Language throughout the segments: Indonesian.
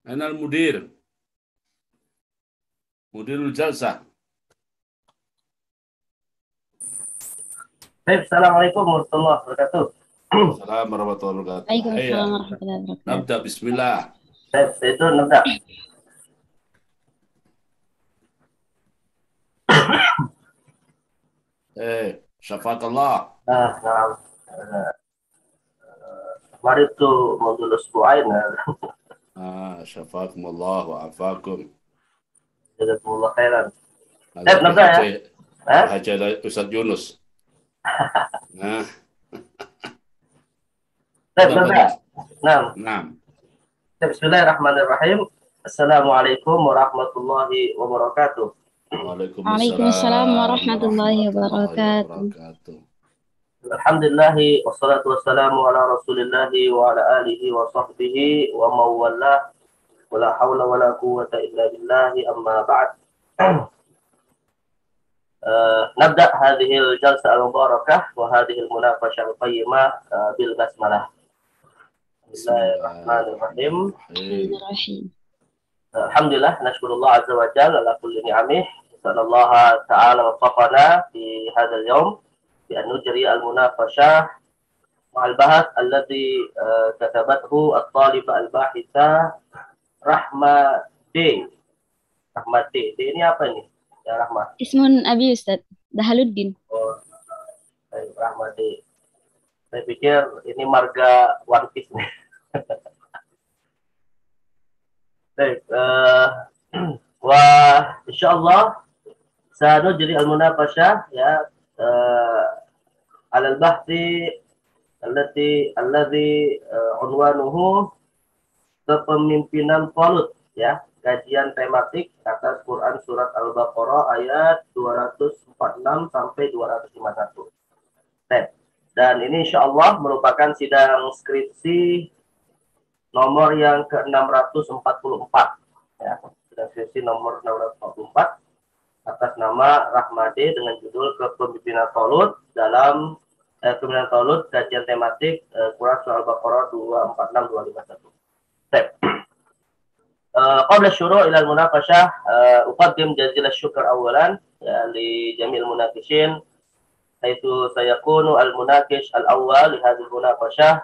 أنا المدير، مدير الجلسة. طيب، السلام عليكم ورحمة الله وبركاته. السلام ورحمة الله وبركاته. وعليكم السلام هيا ورحمة الله وبركاته. نبدأ، بسم الله. طيب، Zaitun, نبدأ. شفاك الله. نعم. مرضت منذ الأسبوعين. شفاكم الله وعافاكم. جزاكم الله خيرا. هذا طيب، نبدأ يا. بحاجة ها؟ بحاجة إلى أستاذ يونس. آه. طيب، تفضل نبدأ. تفضل. نعم. نعم. طيب، بسم الله الرحمن الرحيم. السلام عليكم ورحمة الله وبركاته. وعليكم وعليكم السلام السلام ورحمة الله ورحمة الله وبركاته. وبركاته. الحمد لله والصلاة والسلام على رسول الله وعلى آله وصحبه ومن والاه، ولا حول ولا قوة إلا بالله، أما بعد. نبدأ هذه الجلسة المباركة وهذه المناقشة القيمة بالبسملة. بسم الله الرحمن الرحيم. الرحيم. الحمد لله، نشكر الله عز وجل على كل نعمه. نسأل الله تعالى وفقنا في هذا اليوم بأن نجري المناقشة مع البحث الذي كتبته الطالبة الباحثة رحمة دي. رحمة دي ini apa ini ya, Rahma? اسم أبي أستاذ Dahaluddin. Oh, Rahma D. Saya pikir ini marga One Piece nih. Baik, wah, insyaallah sanujri al-munaqashah ya ala al-bahthi alladhi unwanuhu kepemimpinan Talut ya, kajian tematik atas Quran surat Al-Baqarah ayat 246 sampai 251. Dan ini insyaallah merupakan sidang skripsi nomor yang ke-644 ya, sidang skripsi nomor 644 atas nama Rahmade dengan judul Kepemimpinan Talut dalam Kepemimpinan Talut kajian tematik Quran surah Al-Baqarah 246 251. قبل الشروع إلى المناقشة أقدم جزيل الشكر أولا لجميع المناقشين، حيث سيكون المناقش الأول لهذه المناقشة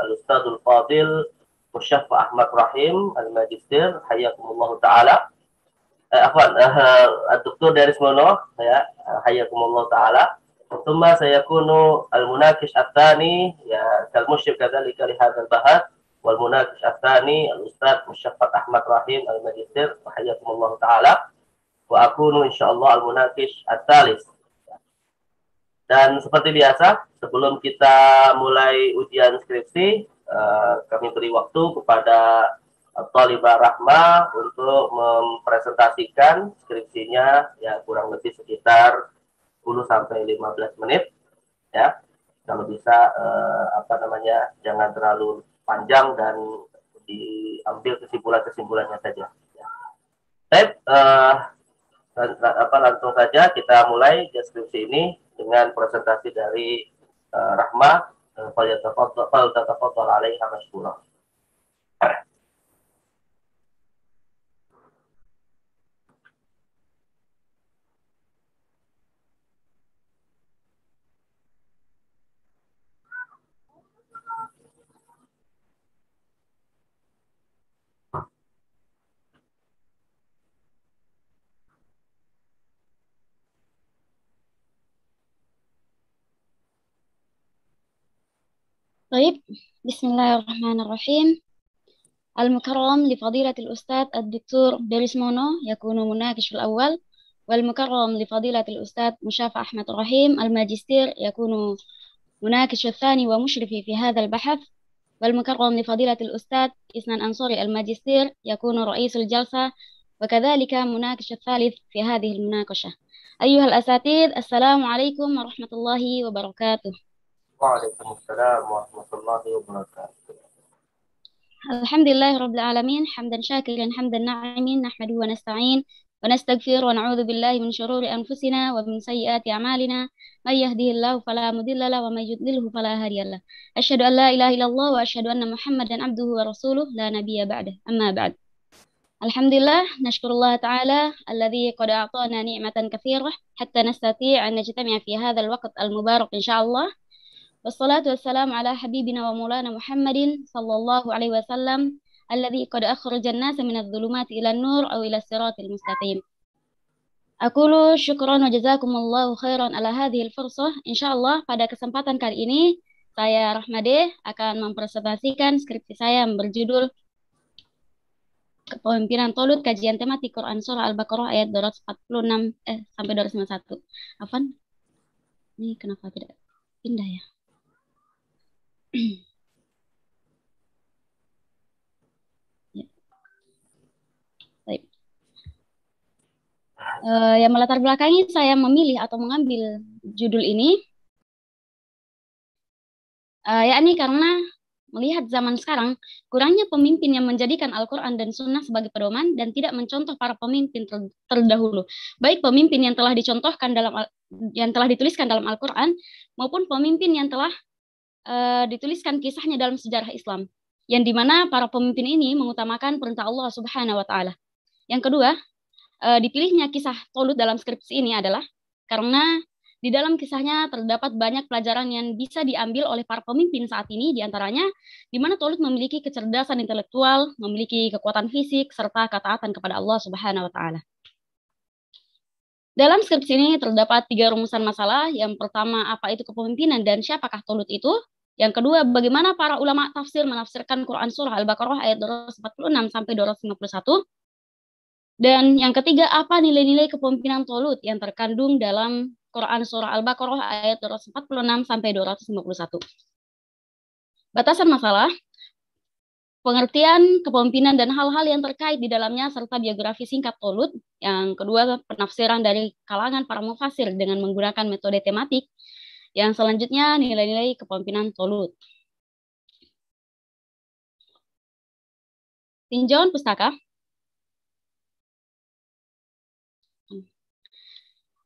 الأستاذ الفاضل مشفى أحمد رحيم الماجستير، حياكم الله تعالى. عفوا الدكتور دارس مونو حياكم الله تعالى. ثم سيكون المناقش الثاني كالمشرف كذلك لهذا البحث، والمناقش الثاني الأستاذ مشفى أحمد رحيم الماجستير، حياكم الله تعالى. وأكون إن شاء الله المناقش الثالث. Dan seperti biasa, sebelum kita mulai ujian skripsi, kami beri waktu kepada Thalibah Rahma untuk mempresentasikan skripsinya ya kurang lebih sekitar 10 sampai 15 menit ya. Kalau bisa jangan terlalu panjang dan diambil kesimpulannya saja. Baik, langsung saja kita mulai deskripsi ini dengan presentasi dari Rahma. Falyatafaddal alaiha mashkura. طيب، بسم الله الرحمن الرحيم. المكرم لفضيلة الأستاذ الدكتور دارس مونو يكون مناقش الأول، والمكرم لفضيلة الأستاذ مشافى أحمد رحيم الماجستير يكون مناقش الثاني ومشرفي في هذا البحث، والمكرم لفضيلة الأستاذ إسنان أنصاري الماجستير يكون رئيس الجلسة، وكذلك مناقش الثالث في هذه المناقشة. أيها الأساتذة، السلام عليكم ورحمة الله وبركاته. وعليكم السلام ورحمة الله وبركاته. الحمد لله رب العالمين، حمدا شاكرا حمدا ناعمين، نحمده ونستعين ونستغفر ونعوذ بالله من شرور أنفسنا ومن سيئات أعمالنا، من يهده الله فلا مضل له ومن يضلله فلا هادي له. أشهد أن لا إله إلا الله وأشهد أن محمدا عبده ورسوله لا نبي بعده. أما بعد، Alhamdulillah, nashkurullah ta'ala alladhi qad a'tana ni'matan katsirah hatta nastati' an najtami'a fi hadzal waqt al-mubarak insyaallah. Wassalatu wassalamu ala habibina wa maulana Muhammadin sallallahu alaihi wasallam alladhi qad akhrajan nasa minadh dhulumati ila nur aw ila siratil mustaqim. Aqulu syukran wa jazakumullahu khairan ala hadhil fursah. Insyaallah pada kesempatan kali ini saya Rahmade akan mempresentasikan skripsi saya yang berjudul Kepemimpinan Tolut, kajian tematik Quran Surah Al-Baqarah ayat 246 sampai 251. Afan? Ini kenapa tidak pindah ya? Ya. Baik. Yang melatar belakangi saya memilih atau mengambil judul ini, yakni karena melihat zaman sekarang, kurangnya pemimpin yang menjadikan Al-Quran dan Sunnah sebagai pedoman dan tidak mencontoh para pemimpin terdahulu. Baik pemimpin yang telah dicontohkan yang telah dituliskan dalam Al-Quran, maupun pemimpin yang telah dituliskan kisahnya dalam sejarah Islam, yang dimana para pemimpin ini mengutamakan perintah Allah Subhanahu wa Ta'ala. Yang kedua, dipilihnya kisah Tolut dalam skripsi ini adalah karena di dalam kisahnya terdapat banyak pelajaran yang bisa diambil oleh para pemimpin saat ini, diantaranya di mana Tolut memiliki kecerdasan intelektual, memiliki kekuatan fisik, serta ketaatan kepada Allah Subhanahu wa Ta'ala. Dalam skripsi ini terdapat 3 rumusan masalah. Yang pertama, apa itu kepemimpinan dan siapakah Tolut itu? Yang kedua, bagaimana para ulama tafsir menafsirkan Quran Surah Al-Baqarah ayat 246 sampai 251? Dan yang ketiga, apa nilai-nilai kepemimpinan Tolut yang terkandung dalam Quran Surah Al-Baqarah ayat 246 sampai 251. Batasan masalah, pengertian kepemimpinan dan hal-hal yang terkait di dalamnya serta biografi singkat Tolut. Yang kedua, penafsiran dari kalangan para mufasir dengan menggunakan metode tematik. Yang selanjutnya, nilai-nilai kepemimpinan Tolut. Tinjauan pustaka.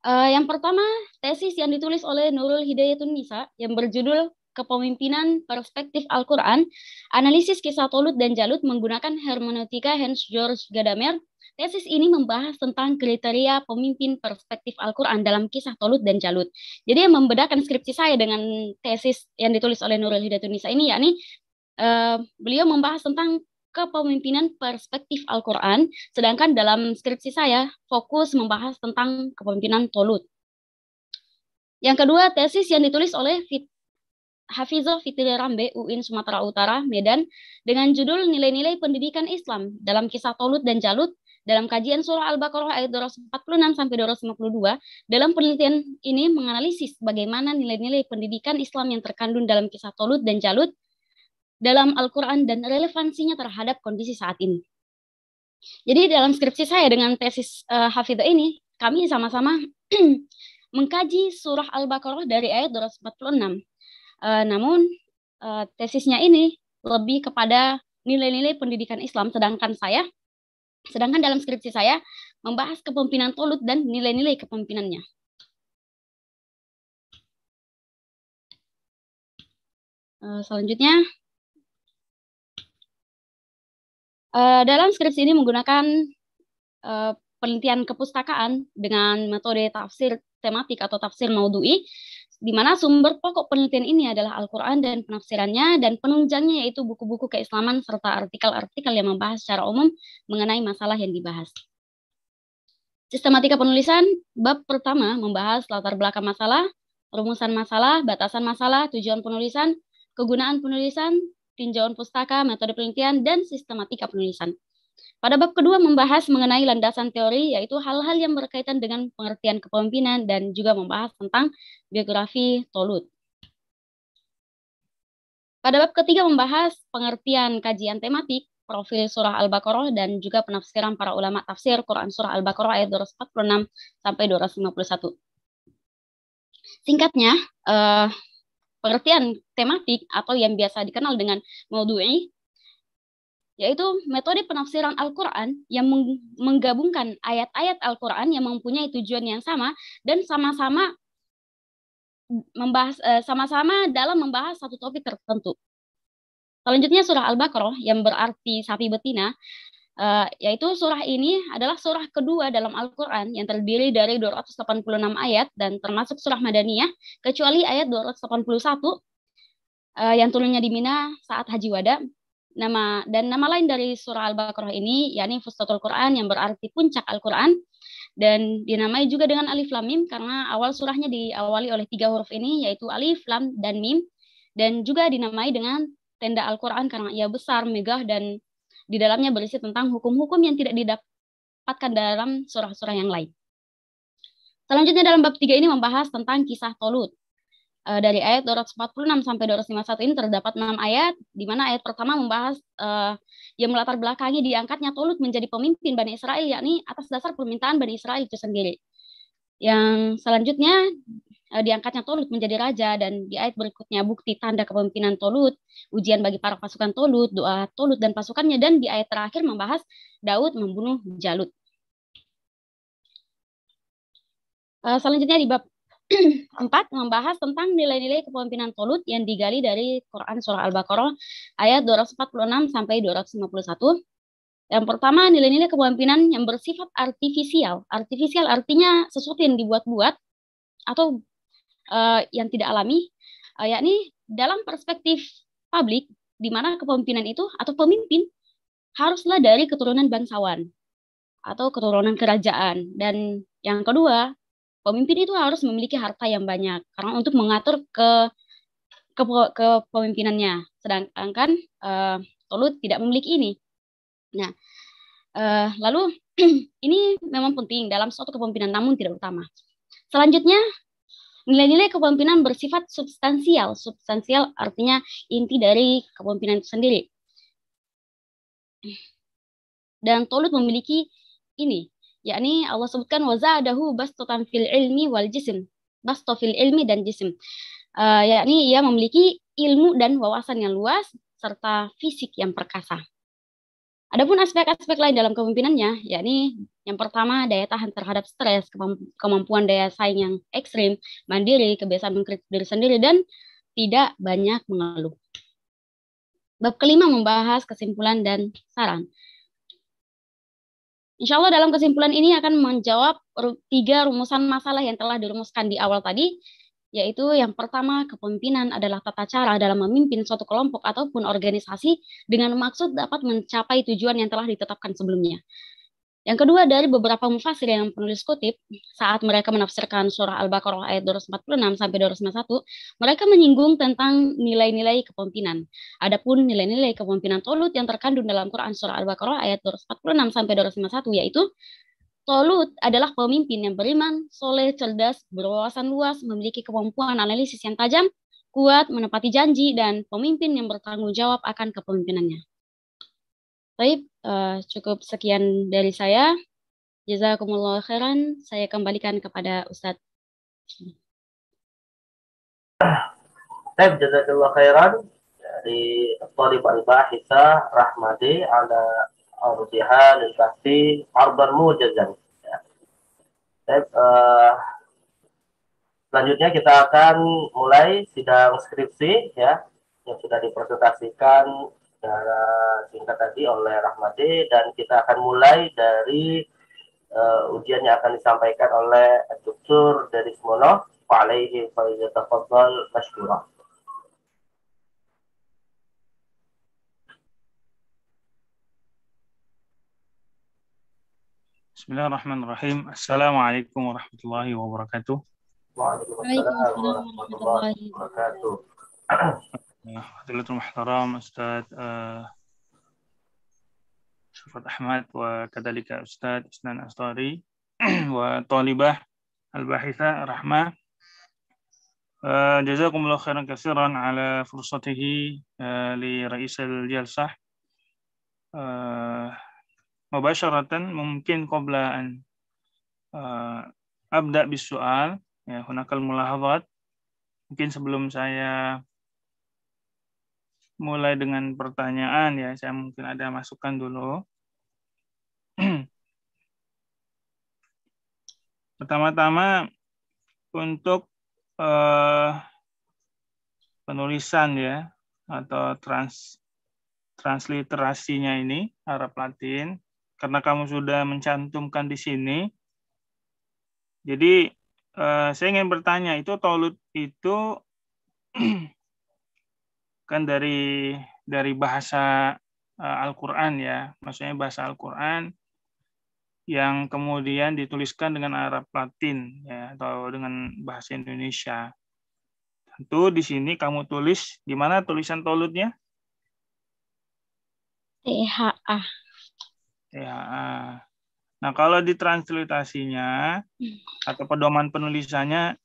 Yang pertama, tesis yang ditulis oleh Nurul Hidayatun Nisa yang berjudul Kepemimpinan Perspektif Al-Quran, Analisis Kisah Tolut dan Jalut menggunakan hermeneutika Hans-Georg Gadamer. Tesis ini membahas tentang kriteria pemimpin perspektif Al-Quran dalam kisah Tolut dan Jalut. Jadi yang membedakan skripsi saya dengan tesis yang ditulis oleh Nurul Hidayatun Nisa ini, yakni beliau membahas tentang kepemimpinan perspektif Al-Quran, sedangkan dalam skripsi saya fokus membahas tentang kepemimpinan Tolut. Yang kedua, tesis yang ditulis oleh Hafizah Fitri Rambe, UIN Sumatera Utara, Medan, dengan judul Nilai-nilai Pendidikan Islam dalam Kisah Tolut dan Jalut dalam kajian Surah Al-Baqarah ayat 246 sampai 252. Dalam penelitian ini menganalisis bagaimana nilai-nilai pendidikan Islam yang terkandung dalam Kisah Tolut dan Jalut dalam Al-Quran dan relevansinya terhadap kondisi saat ini. Jadi dalam skripsi saya dengan tesis Hafizah ini, kami sama-sama mengkaji surah Al-Baqarah dari ayat 246. Namun tesisnya ini lebih kepada nilai-nilai pendidikan Islam, sedangkan dalam skripsi saya membahas kepemimpinan Tolut dan nilai-nilai kepemimpinannya. Selanjutnya, dalam skripsi ini menggunakan penelitian kepustakaan dengan metode tafsir tematik atau tafsir maudhu'i, di mana sumber pokok penelitian ini adalah Al-Quran dan penafsirannya, dan penunjangnya yaitu buku-buku keislaman serta artikel-artikel yang membahas secara umum mengenai masalah yang dibahas. Sistematika penulisan, bab pertama membahas latar belakang masalah, rumusan masalah, batasan masalah, tujuan penulisan, kegunaan penulisan, tinjauan pustaka, metode penelitian, dan sistematika penulisan. Pada bab kedua membahas mengenai landasan teori, yaitu hal-hal yang berkaitan dengan pengertian kepemimpinan dan juga membahas tentang biografi Tolut. Pada bab ketiga membahas pengertian kajian tematik, profil surah Al-Baqarah, dan juga penafsiran para ulama tafsir Quran surah Al-Baqarah ayat 246 sampai 251. Singkatnya, pengertian tematik atau yang biasa dikenal dengan maudhu'i, yaitu metode penafsiran Al-Quran yang menggabungkan ayat-ayat Al-Quran yang mempunyai tujuan yang sama dan sama-sama dalam membahas satu topik tertentu. Selanjutnya surah Al-Baqarah yang berarti sapi betina Yaitu surah ini adalah surah kedua dalam Al-Quran yang terdiri dari 286 ayat dan termasuk surah Madaniyah, kecuali ayat 281 yang turunnya di Mina saat Haji Wada. Nama lain dari surah Al-Baqarah ini yakni Fustatul Quran, yang berarti puncak Al-Quran, dan dinamai juga dengan Alif Lam Mim karena awal surahnya diawali oleh 3 huruf ini, yaitu Alif, Lam, dan Mim, dan juga dinamai dengan tenda Al-Quran karena ia besar, megah, dan di dalamnya berisi tentang hukum-hukum yang tidak didapatkan dalam surah-surah yang lain. Selanjutnya dalam bab 3 ini membahas tentang kisah Tolut. Dari ayat 246 sampai 251 ini terdapat 6 ayat, di mana ayat pertama membahas yang melatar belakangi diangkatnya Tolut menjadi pemimpin Bani Israel, yakni atas dasar permintaan Bani Israel itu sendiri. Yang selanjutnya diangkatnya Tolut menjadi raja, dan di ayat berikutnya bukti tanda kepemimpinan Tolut, ujian bagi para pasukan Tolut, doa Tolut dan pasukannya, dan di ayat terakhir membahas Daud membunuh Jalut. Selanjutnya di bab 4 membahas tentang nilai-nilai kepemimpinan Tolut yang digali dari Quran surah Al-Baqarah ayat 246 sampai 251. Yang pertama, nilai-nilai kepemimpinan yang bersifat artifisial. Artifisial artinya sesuatu yang dibuat-buat atau yang tidak alami, yakni dalam perspektif publik, di mana kepemimpinan itu atau pemimpin haruslah dari keturunan bangsawan atau keturunan kerajaan. Dan yang kedua, pemimpin itu harus memiliki harta yang banyak karena untuk mengatur kepemimpinannya. Sedangkan Tolut tidak memiliki ini. Nah, lalu ini memang penting dalam suatu kepemimpinan, namun tidak utama. Selanjutnya, nilai-nilai kepemimpinan bersifat substansial. Substansial artinya inti dari kepemimpinan itu sendiri. Dan Tolut memiliki ini, yakni Allah sebutkan wazadahu bastatan fil ilmi wal jism. Basto fil ilmi dan jism. Yakni ia memiliki ilmu dan wawasan yang luas serta fisik yang perkasa. Adapun aspek-aspek lain dalam kepemimpinannya, yakni yang pertama daya tahan terhadap stres, kemampuan daya saing yang ekstrim, mandiri, kebiasaan mengkritik diri sendiri, dan tidak banyak mengeluh. Bab kelima membahas kesimpulan dan saran. Insya Allah dalam kesimpulan ini akan menjawab 3 rumusan masalah yang telah dirumuskan di awal tadi, yaitu yang pertama, kepemimpinan adalah tata cara dalam memimpin suatu kelompok ataupun organisasi dengan maksud dapat mencapai tujuan yang telah ditetapkan sebelumnya. Yang kedua, dari beberapa mufassir yang penulis kutip, saat mereka menafsirkan surah Al-Baqarah ayat 246 sampai 251, mereka menyinggung tentang nilai-nilai kepemimpinan. Adapun nilai-nilai kepemimpinan Tolut yang terkandung dalam Quran surah Al-Baqarah ayat 246 sampai 251, yaitu Tolut adalah pemimpin yang beriman, soleh, cerdas, berwawasan luas, memiliki kemampuan analisis yang tajam, kuat, menepati janji, dan pemimpin yang bertanggung jawab akan kepemimpinannya. Baik, cukup sekian dari saya. Jazakumullah khairan. Saya kembalikan kepada Ustadz. Baik, jazakallah khairan dari Thalib al-Bahitha Rahmadi ala ardiha lil bahthi arban mujazan. Baik, selanjutnya kita akan mulai sidang skripsi ya yang sudah dipresentasikan secara singkat tadi oleh Rahmadi, dan kita akan mulai dari ujian yang akan disampaikan oleh Dr. Derismono. Fa'alaihi falyatafaddal mashkura. Bismillahirrahmanirrahim. Assalamualaikum warahmatullahi wabarakatuh. Waalaikumsalam warahmatullahi wabarakatuh. Hadirin muhtaram Ustaz Syafat Ahmad wa kadalika Ustaz Isnan Astari wa talibah al-bahitha Rahmah. Jazakumullah khairan katsiran ala fursatihi li rais al-jalsah. Mubasharatan mungkin qabla an abda bis soal ya hunakal mulahadhat. Mungkin sebelum saya mulai dengan pertanyaan ya, saya mungkin ada masukan dulu. Pertama-tama untuk penulisan ya atau transliterasinya ini Arab Latin, karena kamu sudah mencantumkan di sini. Jadi saya ingin bertanya, itu taulut itu kan dari bahasa Al-Qur'an ya, maksudnya bahasa Al-Qur'an yang kemudian dituliskan dengan Arab Latin ya, atau dengan bahasa Indonesia. Tentu di sini kamu tulis, di mana tulisan taulutnya? THA. THA. Nah, kalau di transliterasinya atau pedoman penulisannya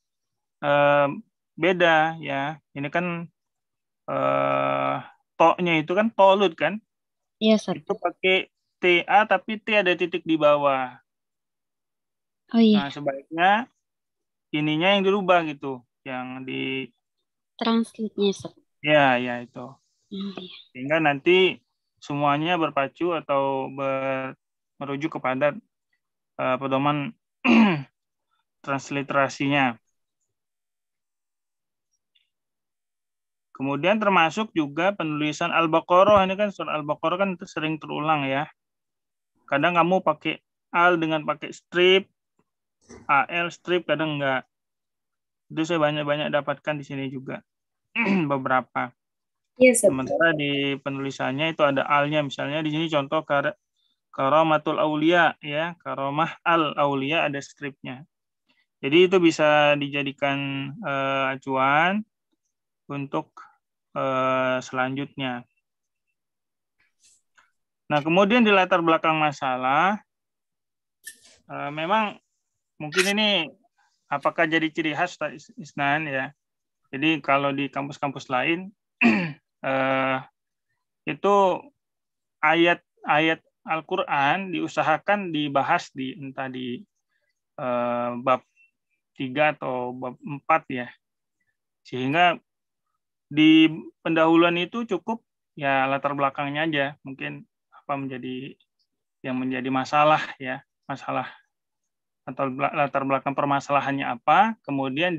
beda ya. Ini kan to-nya itu kan taulut kan? Iya, Ustaz. Itu pakai TA tapi T ada titik di bawah. Oh iya, Nah, sebaiknya ininya yang dirubah gitu, yang di translate-nya, Ustaz. ya itu. Oh, iya. Sehingga nanti semuanya berpacu atau merujuk kepada pedoman transliterasinya. Kemudian termasuk juga penulisan Al-Baqarah. Ini kan surat Al-Baqarah kan sering terulang ya. Kadang kamu pakai al dengan pakai strip, AL strip, kadang enggak. Itu saya banyak-banyak dapatkan di sini juga. Beberapa. Yes, Sementara di penulisannya itu ada alnya, misalnya di sini contoh Karamatul Aulia ya, Karamah Al-Aulia ada stripnya. Jadi itu bisa dijadikan acuan untuk selanjutnya. Nah, kemudian di latar belakang masalah, memang mungkin ini apakah jadi ciri khas Isnan ya. Jadi kalau di kampus-kampus lain itu ayat-ayat Al-Quran diusahakan dibahas entah di bab 3 atau bab 4 ya. Sehingga di pendahuluan itu cukup ya latar belakangnya aja, mungkin apa yang menjadi masalah ya, masalah atau latar belakang permasalahannya apa, kemudian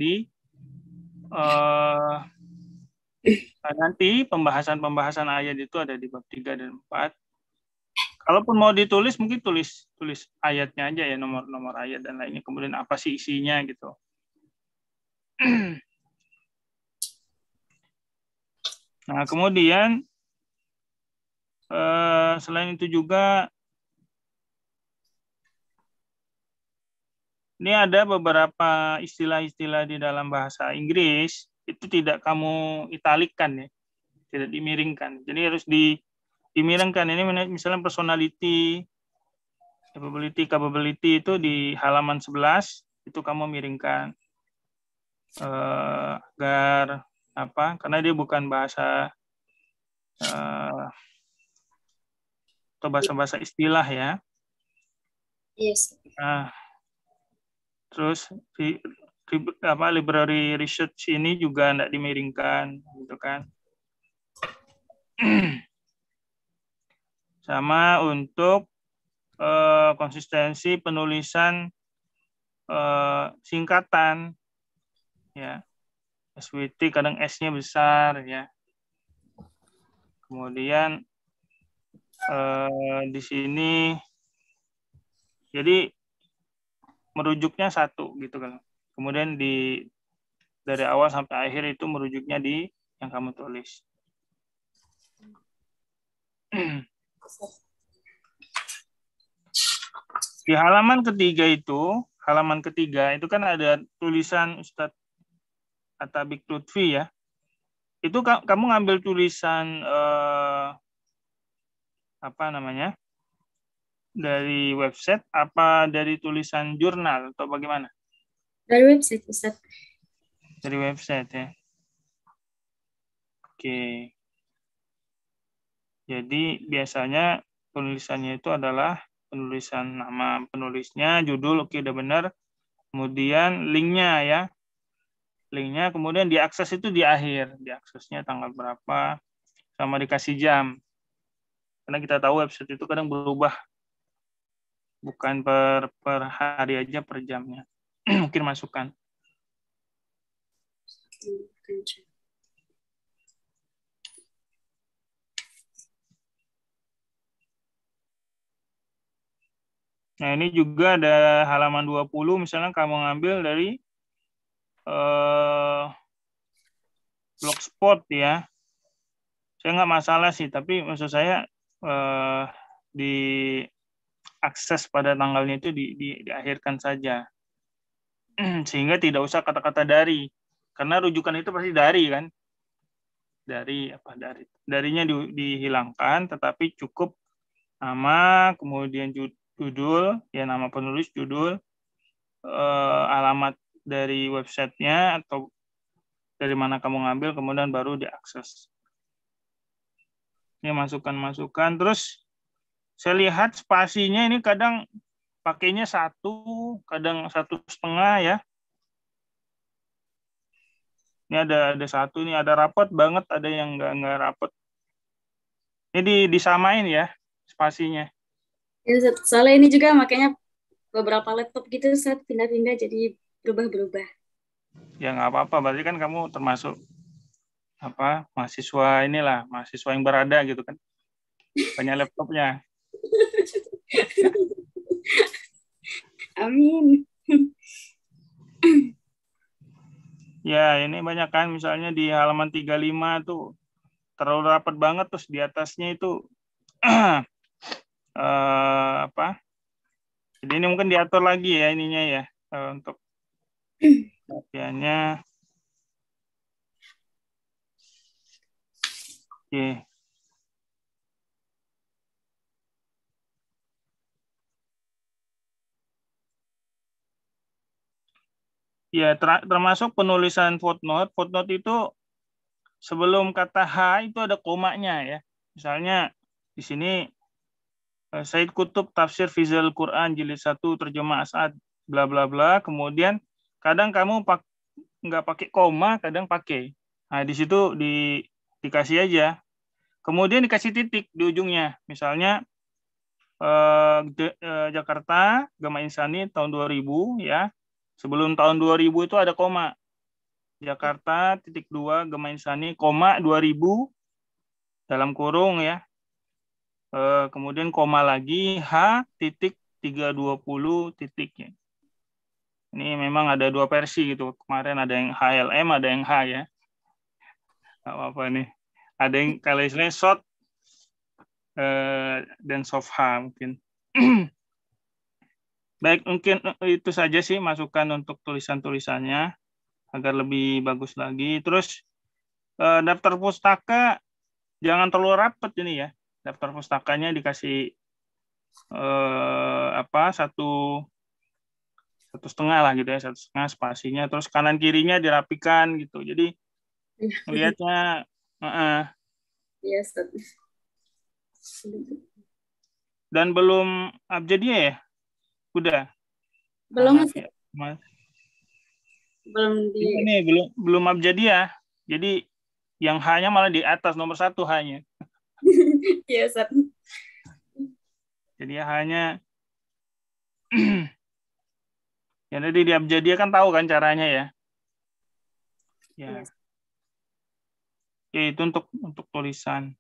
nanti pembahasan ayat itu ada di bab 3 dan 4. Kalaupun mau ditulis, mungkin tulis ayatnya aja ya, nomor ayat dan lainnya, kemudian apa sih isinya gitu. Nah, kemudian selain itu juga ini ada beberapa istilah-istilah di dalam bahasa Inggris itu tidak kamu italikan ya, tidak dimiringkan. Jadi harus dimiringkan. Ini misalnya personality, capability itu di halaman 11 itu kamu miringkan agar apa? Karena dia bukan bahasa atau bahasa istilah ya. Yes. Nah, terus library research ini juga tidak dimiringkan, gitu kan? Sama untuk konsistensi penulisan singkatan, ya. SWT kadang S-nya besar, ya. Kemudian di sini, jadi merujuknya satu gitu kan. Kemudian dari awal sampai akhir itu merujuknya di yang kamu tulis. Di halaman ketiga itu kan ada tulisan Ustadz Atabik Lutfi ya. Itu kamu ngambil tulisan apa namanya? Dari website apa dari tulisan jurnal atau bagaimana? Dari website, Ustaz. Dari website ya. Oke. Jadi biasanya penulisannya itu adalah penulisan nama penulisnya, judul, oke udah benar. Kemudian linknya ya. Linknya kemudian diakses itu di akhir. Diaksesnya tanggal berapa, sama dikasih jam. Karena kita tahu website itu kadang berubah. Bukan per hari aja, per jamnya. Mungkin masukan. Nah, ini juga ada halaman 20, misalnya kamu ngambil dari Blogspot ya. Saya nggak masalah sih, tapi maksud saya di akses pada tanggalnya itu diakhirkan saja. Sehingga tidak usah kata-kata dari. Karena rujukan itu pasti dari kan. Darinya dihilangkan, tetapi cukup nama, kemudian judul, ya nama penulis, judul, alamat dari websitenya atau dari mana kamu ngambil, kemudian baru diakses. Ini masukan-masukan. Terus saya lihat spasinya ini kadang pakainya 1, kadang 1,5 ya. Ini ada 1, ini ada rapot banget, ada yang nggak rapot. Ini disamain ya spasinya. Ya, soalnya ini juga makanya beberapa laptop gitu saya pindah-pindah jadi berubah-berubah. Ya nggak apa-apa, berarti kan kamu termasuk mahasiswa inilah, mahasiswa yang berada gitu kan. Banyak laptopnya. Amin. Ya, ini banyak kan, misalnya di halaman 35 tuh terlalu rapat banget, terus di atasnya itu jadi ini mungkin diatur lagi ya ininya ya, untuk bagiannya. Oke. Ya, termasuk penulisan footnote. Footnote itu sebelum kata H itu ada komanya ya. Misalnya di sini Said Kutub Tafsir Fizal Quran Jilid 1 Terjemah As'ad bla bla bla. Kemudian kadang kamu nggak pakai koma, kadang pakai. Nah, di situ dikasih aja. Kemudian dikasih titik di ujungnya. Misalnya Jakarta Gama Insani tahun 2000 ya. Sebelum tahun 2000 itu ada koma. Jakarta .2 Gama Insani, 2000 dalam kurung ya. Kemudian koma lagi H.320 titiknya. Ini memang ada 2 versi gitu. Kemarin ada yang HLM, ada yang H ya. Nggak apa-apa nih. Ada yang kalau istilahnya short dan soft H mungkin. Baik, mungkin itu saja sih masukan untuk tulisan-tulisannya agar lebih bagus lagi. Terus daftar pustaka jangan terlalu rapat ini ya. Daftar pustakanya dikasih 1,5 lah gitu ya, 1,5 spasinya. Terus kanan kirinya dirapikan gitu. Jadi melihatnya Iya, dan belum abjadiyah ya? Udah. Belum ya. belum belum abjadiyah. Jadi yang H-nya malah di atas, nomor 1 H-nya. Iya, Ustaz. Jadi hanya yang tadi di abjadiyah kan tahu kan caranya ya. Ya. Yes. Ya, itu untuk tulisan.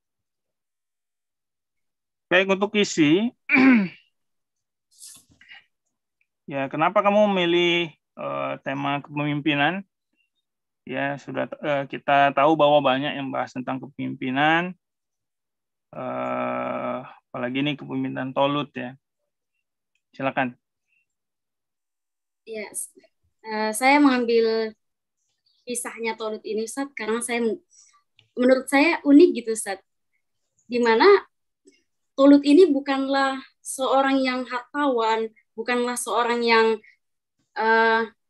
Baik, untuk isi. Ya, kenapa kamu memilih tema kepemimpinan? Ya, sudah kita tahu bahwa banyak yang bahas tentang kepemimpinan. Apalagi ini kepemimpinan Tolut ya. Silakan. Ya, saya mengambil kisahnya Tolut ini, Ustaz, karena menurut saya unik gitu, Ustaz. Di mana Tolut ini bukanlah seorang yang hartawan, bukanlah seorang yang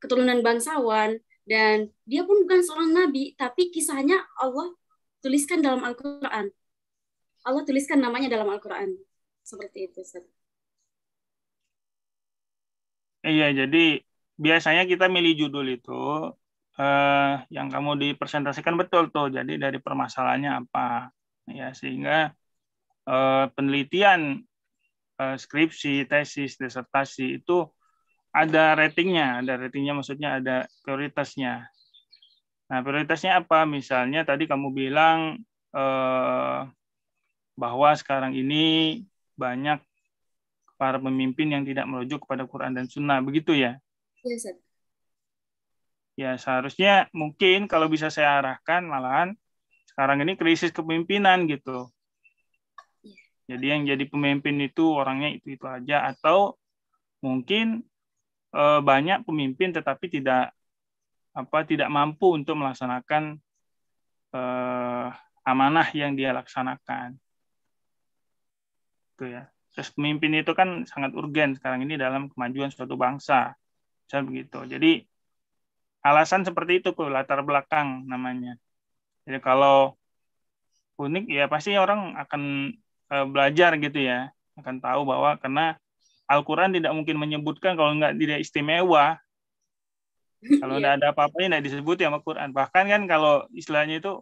keturunan bangsawan, dan dia pun bukan seorang nabi, tapi kisahnya Allah tuliskan dalam Al-Quran. Allah tuliskan namanya dalam Al-Quran. Seperti itu, Ustaz. Iya, jadi biasanya kita milih judul itu yang kamu dipresentasikan betul tuh. Jadi dari permasalahannya apa, ya sehingga penelitian skripsi, tesis, disertasi itu ada ratingnya. Ada ratingnya maksudnya ada prioritasnya. Nah, prioritasnya apa? Misalnya tadi kamu bilang bahwa sekarang ini banyak para pemimpin yang tidak merujuk kepada Quran dan Sunnah, begitu ya? Iya, Ustaz. Ya, seharusnya mungkin kalau bisa saya arahkan malahan sekarang ini krisis kepemimpinan gitu. Jadi yang jadi pemimpin itu orangnya itu aja, atau mungkin banyak pemimpin tetapi tidak mampu untuk melaksanakan amanah yang dia laksanakan. Itu ya. Terus pemimpin itu kan sangat urgen sekarang ini dalam kemajuan suatu bangsa. Saya begitu. Jadi alasan seperti itu tuh, latar belakang namanya. Jadi kalau unik ya pasti orang akan belajar gitu ya, akan tahu bahwa karena Al-Quran tidak mungkin menyebutkan kalau tidak istimewa. Kalau tidak ada apa-apanya tidak disebut ya sama Quran. Bahkan kan kalau istilahnya itu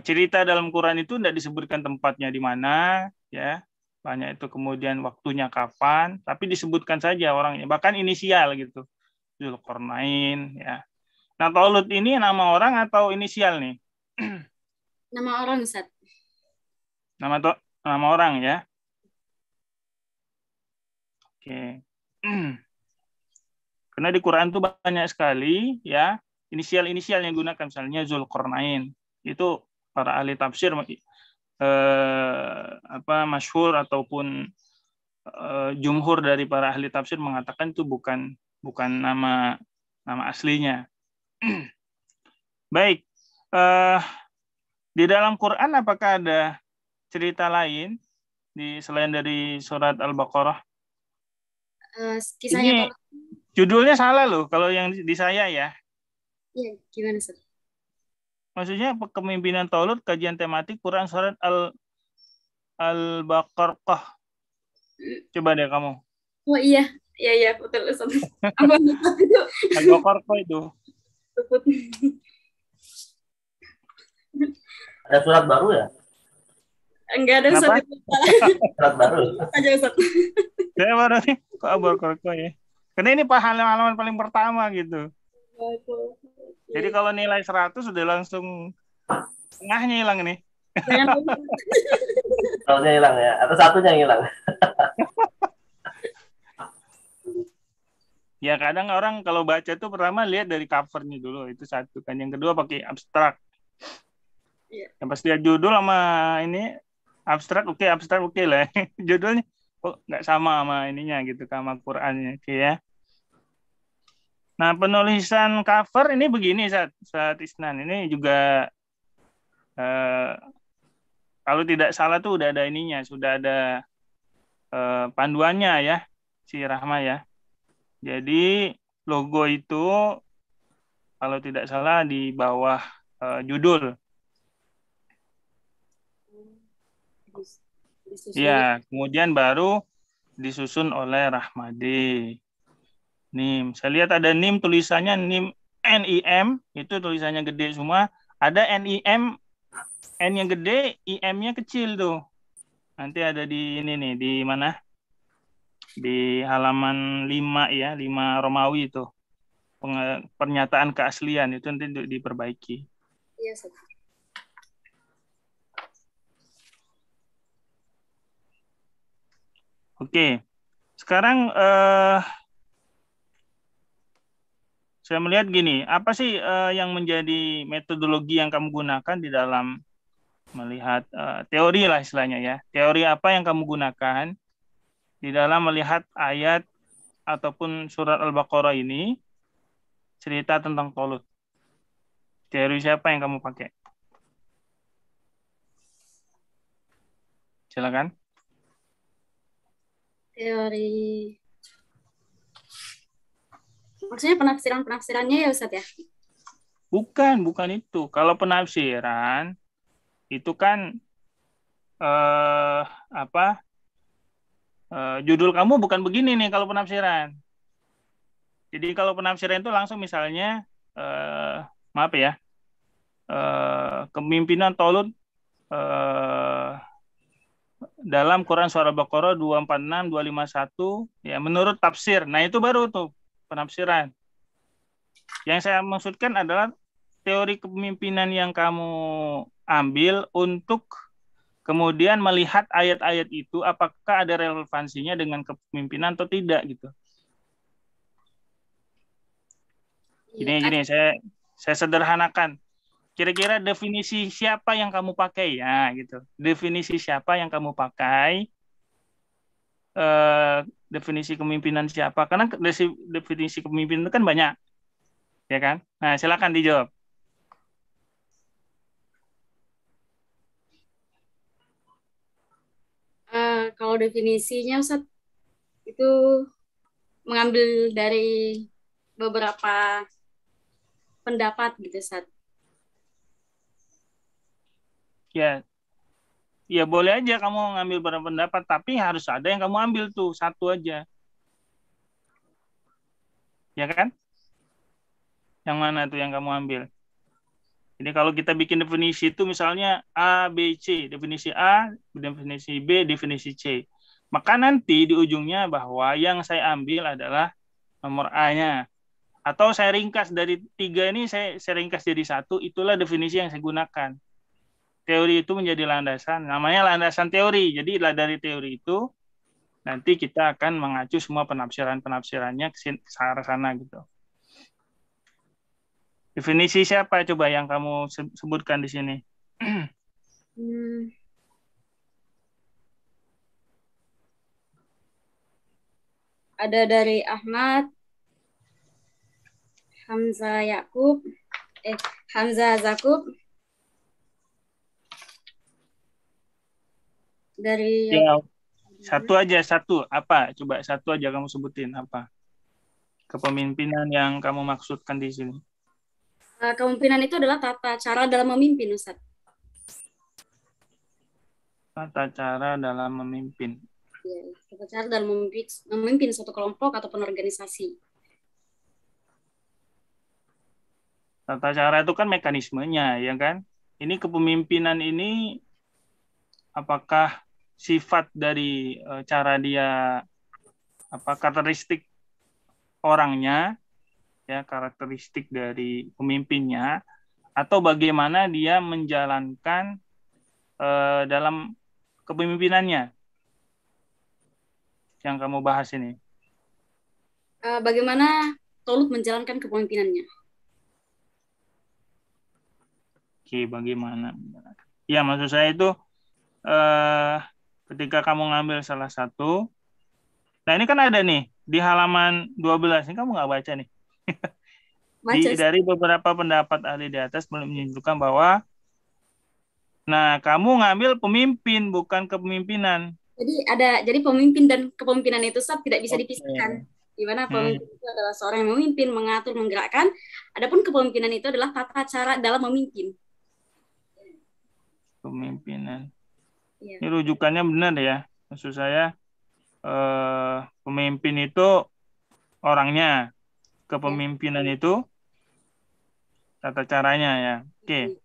cerita dalam Quran itu tidak disebutkan tempatnya di mana, ya banyak itu kemudian waktunya kapan, tapi disebutkan saja orangnya, bahkan inisial gitu, Dzulqarnain, ya. Nah, Talut ini nama orang atau inisial nih? Nama orang, Ustaz. Nama orang ya. Oke. Karena di Quran itu banyak sekali ya inisial-inisial yang digunakan, misalnya Dzulqarnain. Itu para ahli tafsir masyhur ataupun jumhur dari para ahli tafsir mengatakan itu bukan nama aslinya. Baik, di dalam Quran apakah ada cerita lain selain dari surat Al-Baqarah? Kisahnya Ini judulnya salah loh kalau yang di saya ya. Iya, gimana, Ustaz? Maksudnya kepemimpinan Talut, kajian tematik Quran surat Al-Baqarah. Coba deh kamu. Oh iya, betul, Ustaz. Apa itu? Al-Baqarah itu. Ada surat baru ya? Enggak ada, Ustaz. Surat baru. Aja, Ustaz. Saya baru nih kok Al-Baqarah ya. Karena ini halaman paling pertama gitu. Jadi kalau nilai 100 sudah langsung tengahnya hilang nih. Satunya hilang ya, atau satunya yang hilang. Ya kadang orang kalau baca tuh pertama lihat dari covernya dulu, itu satu kan. Yang kedua pakai abstrak. Yang pas lihat judul sama ini abstrak oke lah. Judulnya kok nggak sama ininya gitu, sama Qurannya, oke ya. Nah, penulisan cover ini begini saat Isnan ini juga kalau tidak salah tuh udah ada ininya, sudah ada panduannya ya, si Rahma ya. Jadi logo itu kalau tidak salah di bawah judul. Ya, kemudian baru disusun oleh Rahmadi. NIM. Saya lihat ada NIM, tulisannya NIM, itu tulisannya gede semua. Ada NIM, N yang gede, IM-nya kecil tuh. Nanti ada di ini nih, di mana? Di halaman 5 ya, 5 Romawi itu. Pernyataan keaslian itu nanti diperbaiki. Iya, Ustaz. Oke. Sekarang saya melihat gini, apa sih yang menjadi metodologi yang kamu gunakan di dalam melihat teori lah istilahnya ya. Teori apa yang kamu gunakan di dalam melihat ayat ataupun surat Al-Baqarah ini cerita tentang Talut. Teori siapa yang kamu pakai? Silakan. Teori. Maksudnya penafsirannya ya, Ustaz ya? Bukan itu. Kalau penafsiran itu kan judul kamu bukan begini nih kalau penafsiran. Jadi kalau penafsiran itu langsung misalnya maaf ya, kepemimpinan Talut dalam Quran surah Al-Baqarah 246, 251 ya menurut tafsir. Nah, itu baru tuh penafsiran. Yang saya maksudkan adalah teori kepemimpinan yang kamu ambil untuk kemudian melihat ayat-ayat itu apakah ada relevansinya dengan kepemimpinan atau tidak gitu. Gini, saya sederhanakan. Kira-kira definisi siapa yang kamu pakai ya gitu. Definisi siapa yang kamu pakai? Definisi kepemimpinan siapa? Karena definisi kepemimpinan itu kan banyak, ya kan? Nah, silakan dijawab. Kalau definisinya Ustaz itu mengambil dari beberapa pendapat gitu Ustaz. Ya boleh aja kamu ngambil beberapa pendapat, tapi harus ada yang kamu ambil tuh, satu aja. Ya kan? Yang mana tuh yang kamu ambil? Jadi kalau kita bikin definisi itu misalnya A, B, C. Definisi A, definisi B, definisi C. Maka nanti di ujungnya bahwa yang saya ambil adalah nomor A-nya. Atau saya ringkas dari 3 ini, saya ringkas jadi 1, itulah definisi yang saya gunakan. Teori itu menjadi landasan, namanya landasan teori. Jadi dari teori itu nanti kita akan mengacu semua penafsirannya ke arah sana gitu. Definisi siapa coba yang kamu sebutkan di sini? Ada dari Ahmad, Hamzah Zakub, dari ya, satu apa? Coba satu aja kamu sebutin apa? Kepemimpinan yang kamu maksudkan di sini. Kepemimpinan itu adalah tata cara dalam memimpin, Ustaz. Tata cara dalam memimpin. Ya, tata cara dalam memimpin suatu kelompok ataupun organisasi. Tata cara itu kan mekanismenya, ya kan? Ini kepemimpinan ini apakah sifat dari cara dia, karakteristik orangnya, ya karakteristik dari pemimpinnya, atau bagaimana dia menjalankan dalam kepemimpinannya yang kamu bahas ini. Bagaimana Tolut menjalankan kepemimpinannya? Oke, bagaimana? Ya, maksud saya itu ketika kamu ngambil salah satu, nah ini kan ada nih di halaman 12, ini kamu nggak baca nih. Dari beberapa pendapat ahli di atas menunjukkan bahwa nah kamu ngambil pemimpin bukan kepemimpinan. Jadi pemimpin dan kepemimpinan itu tidak bisa dipisahkan. Di mana pemimpin itu adalah seorang yang memimpin, mengatur, menggerakkan. Adapun kepemimpinan itu adalah tata cara dalam memimpin. Pemimpinan. Ya. Ini rujukannya benar ya. Maksud saya pemimpin itu orangnya, kepemimpinan itu tata caranya ya. Oke.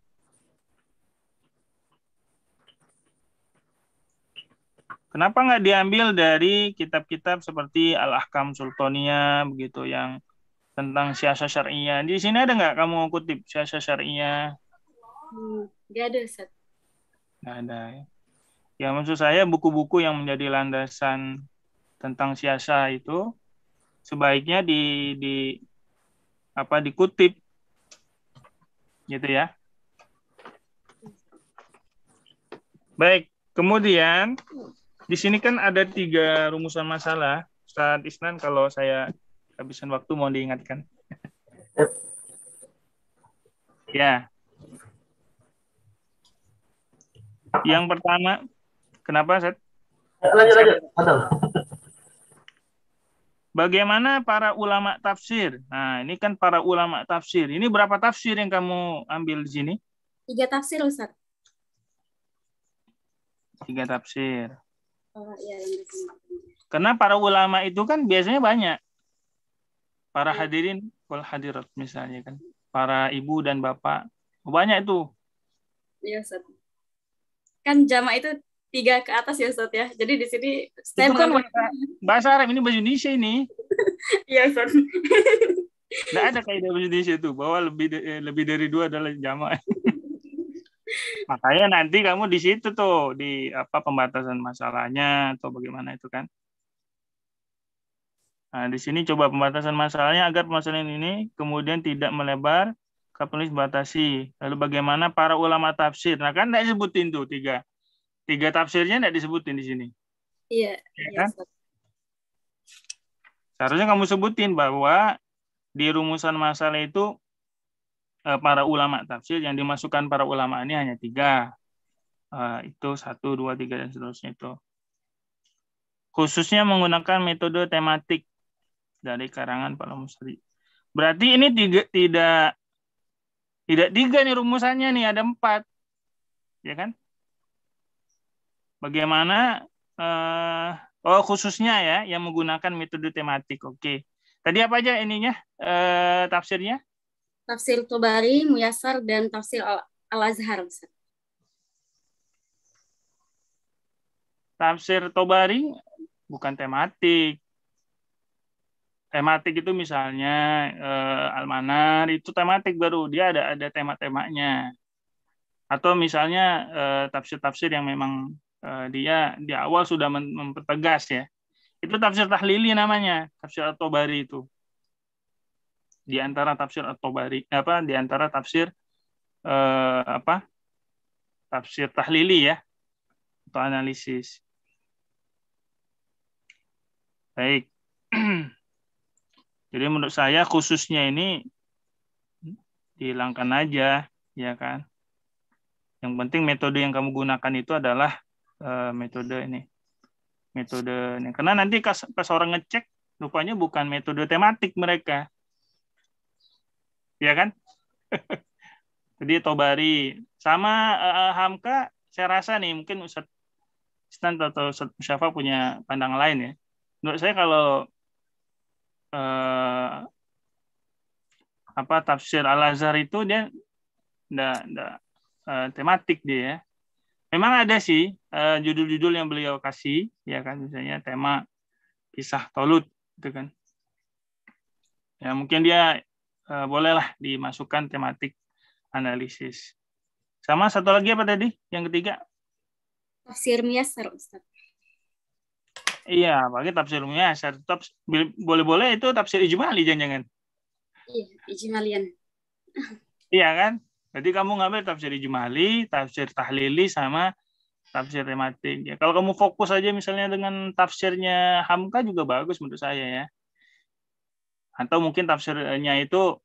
Kenapa nggak diambil dari kitab-kitab seperti Al-Ahkam Sultaniyah begitu yang tentang siasah syariah? Di sini ada nggak kamu kutip siasah syariah? Nggak ada, Ustaz. Nggak ada. Ya maksud saya buku-buku yang menjadi landasan tentang siasah itu sebaiknya dikutip gitu ya. Baik, kemudian di sini kan ada 3 rumusan masalah. Ustaz Isnan, kalau saya habisan waktu mau diingatkan. Ya. Yang pertama, kenapa, Ustaz? Lanjut. Bagaimana para ulama tafsir? Nah, ini kan para ulama tafsir. Ini berapa tafsir yang kamu ambil di sini? 3 tafsir, Ustaz. 3 tafsir. Ya, karena para ulama itu kan biasanya banyak. Para hadirin wal hadirat misalnya kan. Para ibu dan bapak. Banyak itu. Iya, Ustaz. Kan jamak itu 3 ke atas ya, Ustaz ya. Jadi di sini saya itu kan bahasa Arab, ini bahasa Indonesia ini. Iya, Ustaz. Nggak ada kaidah bahasa Indonesia itu bahwa lebih dari 2 adalah jamak. Makanya nanti kamu di situ tuh di apa pembatasan masalahnya atau bagaimana itu kan. Nah, di sini coba pembatasan masalahnya agar permasalahan ini kemudian tidak melebar ke penulis batasi. Lalu bagaimana para ulama tafsir? Nah, kan tidak disebutin tuh tiga tafsirnya tidak disebutin di sini. Iya, Ya iya, kan? Ustaz. Seharusnya kamu sebutin bahwa di rumusan masalah itu para ulama tafsir yang dimasukkan para ulama ini hanya 3. Itu 1, 2, 3 dan seterusnya itu. Khususnya menggunakan metode tematik dari karangan para mustahdi. Berarti ini tidak 3 nih rumusannya nih, ada 4. Ya kan? Bagaimana khususnya ya yang menggunakan metode tematik. Oke. Tadi apa aja ininya tafsirnya? Tafsir Tobari, Muyassar, dan tafsir Al-Azhar, Ustaz. Tafsir Tobari bukan tematik. Tematik itu misalnya Al-Manar itu tematik baru, dia ada tema-temanya. Atau misalnya tafsir-tafsir yang memang dia di awal sudah mempertegas ya. Itu tafsir tahlili namanya, tafsir At-Tabari itu. Di antara tafsir At-Tabari di antara tafsir tafsir tahlili ya atau analisis. Baik. Jadi menurut saya khususnya ini dihilangkan aja, ya kan. Yang penting metode yang kamu gunakan itu adalah metode ini. Karena nanti pas orang ngecek, rupanya bukan metode tematik mereka. Ya kan? Jadi Tobari. Sama Hamka, saya rasa nih, mungkin Ustadz Isnan atau Ustadz Musyafa punya pandangan lain ya. Menurut saya kalau tafsir Al-Azhar itu dia enggak tematik dia ya. Memang ada sih judul-judul yang beliau kasih ya kan, misalnya tema kisah Tolut gitu kan. Ya mungkin dia bolehlah dimasukkan tematik analisis. Sama satu lagi apa tadi? Yang ketiga? Tafsir Muyassar, Ustaz. Iya, pakai tafsir Muyassar. Boleh-boleh itu tafsir ijmali jangan-jangan. Iya, ijmalian. Iya kan? Jadi kamu ngambil tafsir ijmali, tafsir tahlili, sama tafsir tematik. Ya, kalau kamu fokus aja misalnya dengan tafsirnya Hamka juga bagus menurut saya ya. Atau mungkin tafsirnya itu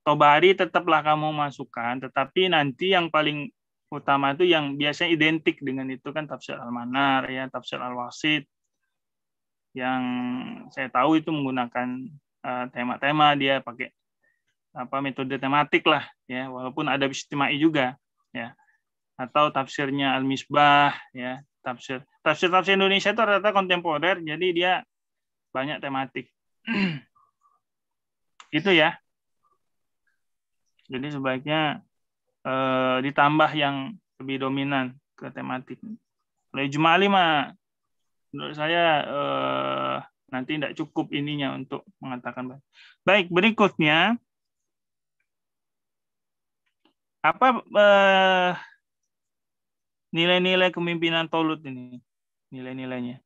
Tobari tetaplah kamu masukkan, tetapi nanti yang paling utama itu yang biasanya identik dengan itu kan tafsir Al-Manar ya, tafsir Al-Wasit. Yang saya tahu itu menggunakan tema-tema, dia pakai metode tematik lah ya, walaupun ada istimai juga ya. Atau tafsirnya Al-Misbah ya, tafsir Indonesia itu rata-rata kontemporer, jadi dia banyak tematik. Itu ya. Jadi sebaiknya ditambah yang lebih dominan ke tematik. Kalau ijmali mah menurut saya nanti tidak cukup ininya untuk mengatakan. Baik, berikutnya apa nilai-nilai kepemimpinan Tolut ini? Nilai-nilainya.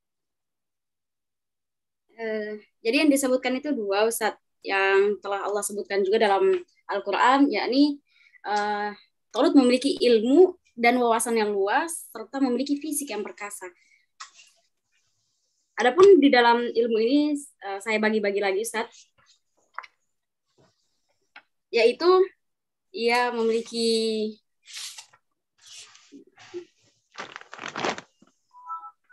Jadi yang disebutkan itu 2, Ustaz, yang telah Allah sebutkan juga dalam Al-Quran, yakni Tolut memiliki ilmu dan wawasan yang luas, serta memiliki fisik yang perkasa. Adapun di dalam ilmu ini, saya bagi-bagi lagi, Ustaz, yaitu ia memiliki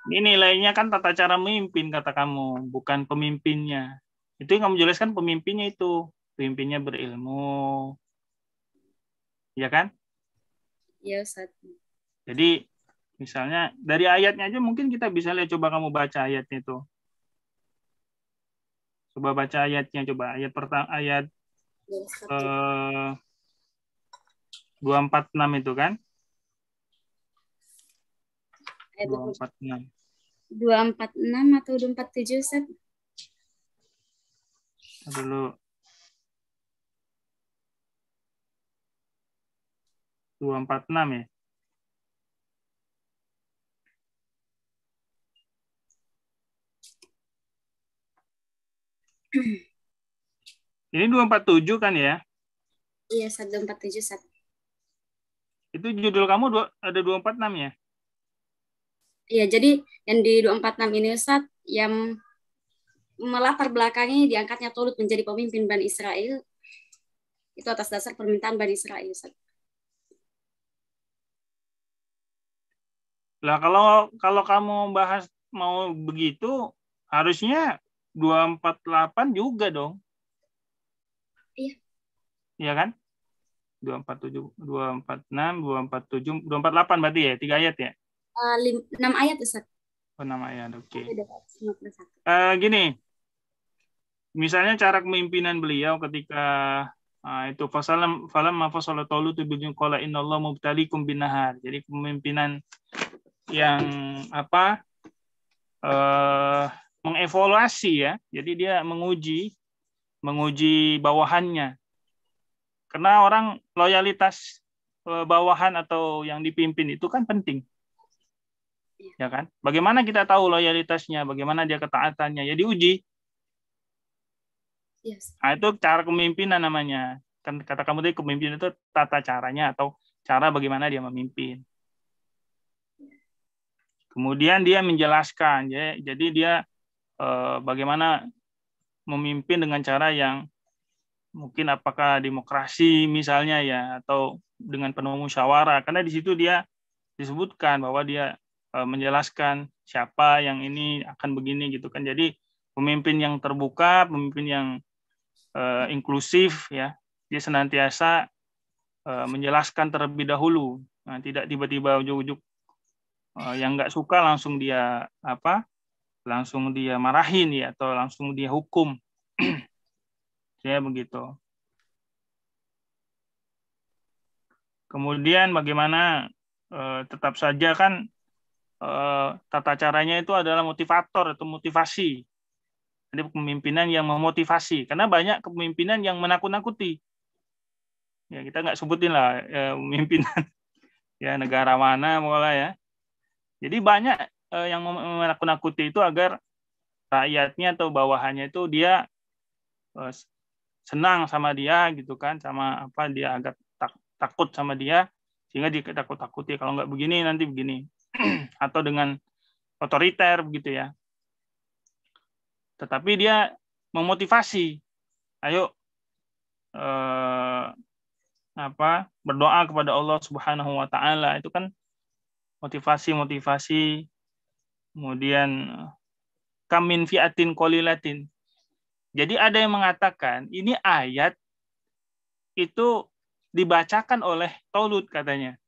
ini nilainya kan tata cara memimpin kata kamu, bukan pemimpinnya. Itu yang kamu jelaskan pemimpinnya itu. Pemimpinnya berilmu. Ya kan? Iya, Ustaz. Jadi misalnya dari ayatnya aja mungkin kita bisa lihat, coba kamu baca ayatnya itu. Coba baca ayatnya, coba ayat pertama, ayat 246 itu kan? Ayat 246. 246 atau 247, Ustaz? Dulu. 246 ya. Ini 247 kan ya? Iya, 247 Ustaz. Itu judul kamu ada 246 ya? Iya, jadi yang di 246 ini Ustaz, yang melatar belakangi diangkatnya Tolut menjadi pemimpin Bani Israel, itu atas dasar permintaan Bani Israel Ustaz. Lah kalau kamu bahas mau begitu, harusnya 248 juga dong. Iya. Iya kan? 247, 246, 247, 248 berarti ya, 3 ayat ya? 6 ayat Ustaz. Oh, 6 ayat, oke. Okay. Gini, misalnya cara kepemimpinan beliau ketika itu falam mafasala Talut bi qala innallaha mubtaliikum binahar. Jadi kepemimpinan yang mengevaluasi ya. Jadi dia menguji bawahannya. Karena orang loyalitas bawahan atau yang dipimpin itu kan penting. Ya kan? Bagaimana kita tahu loyalitasnya, bagaimana dia ketaatannya? Ya diuji. Yes. Nah, itu cara kepemimpinan namanya. Kan kata kamu tadi kepemimpinan itu tata caranya atau cara bagaimana dia memimpin. Kemudian dia menjelaskan, ya. Jadi dia bagaimana memimpin dengan cara yang mungkin apakah demokrasi misalnya ya, atau dengan penuh musyawarah. Karena di situ dia disebutkan bahwa dia menjelaskan siapa yang ini akan begini gitu kan. Jadi pemimpin yang terbuka, pemimpin yang inklusif ya, dia senantiasa menjelaskan terlebih dahulu. Nah, tidak tiba-tiba ujuk-ujuk yang nggak suka langsung dia langsung dia marahin ya, atau langsung dia hukum. Ya begitu. Kemudian bagaimana tetap saja kan tata caranya itu adalah motivator atau motivasi. Jadi kepemimpinan yang memotivasi. Karena banyak kepemimpinan yang menakut-nakuti. Ya kita nggak sebutin lah pemimpinan ya negara mana mulai ya. Jadi banyak yang menakut-nakuti itu agar rakyatnya atau bawahannya itu dia senang sama dia gitu kan, sama dia agak takut sama dia sehingga dia takut-takuti kalau nggak begini nanti begini. Atau dengan otoriter begitu ya. Tetapi dia memotivasi, ayo berdoa kepada Allah Subhanahu wa taala, itu kan motivasi. Kemudian kamin fiatin qalilatin. Jadi ada yang mengatakan ini ayat itu dibacakan oleh Talut katanya.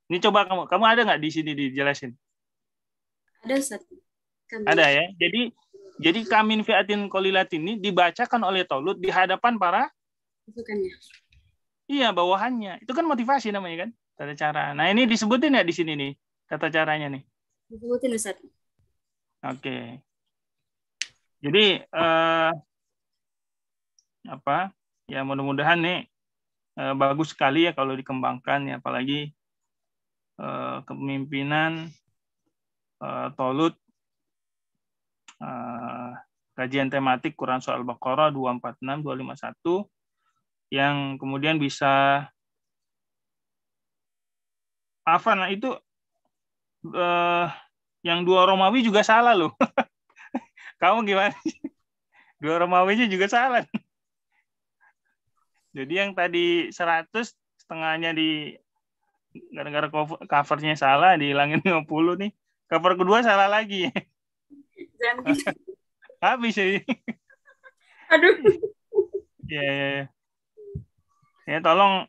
Ini coba kamu ada nggak di sini dijelasin? Ada Ustaz. Ada ya. Jadi kamin fiatin qalilatin ini dibacakan oleh Talut di hadapan para pasukannya. Iya, bawahannya. Itu kan motivasi namanya kan, tata cara. Nah, ini disebutin ya di sini nih, tata caranya nih. Disebutin Ustaz. Oke. Jadi ya mudah-mudahan nih bagus sekali ya kalau dikembangkan ya, apalagi kepemimpinan Talut, kajian tematik Quran Surah Al-Baqarah 246 251 yang kemudian bisa nah itu yang 2 Romawi juga salah loh. Kamu gimana? 2 Romawinya juga salah. Jadi yang tadi 100 setengahnya di gara-gara covernya salah dihilangin 50 nih. Cover kedua salah lagi. Jangan gitu. Habis ya. Aduh. Ya. Ya tolong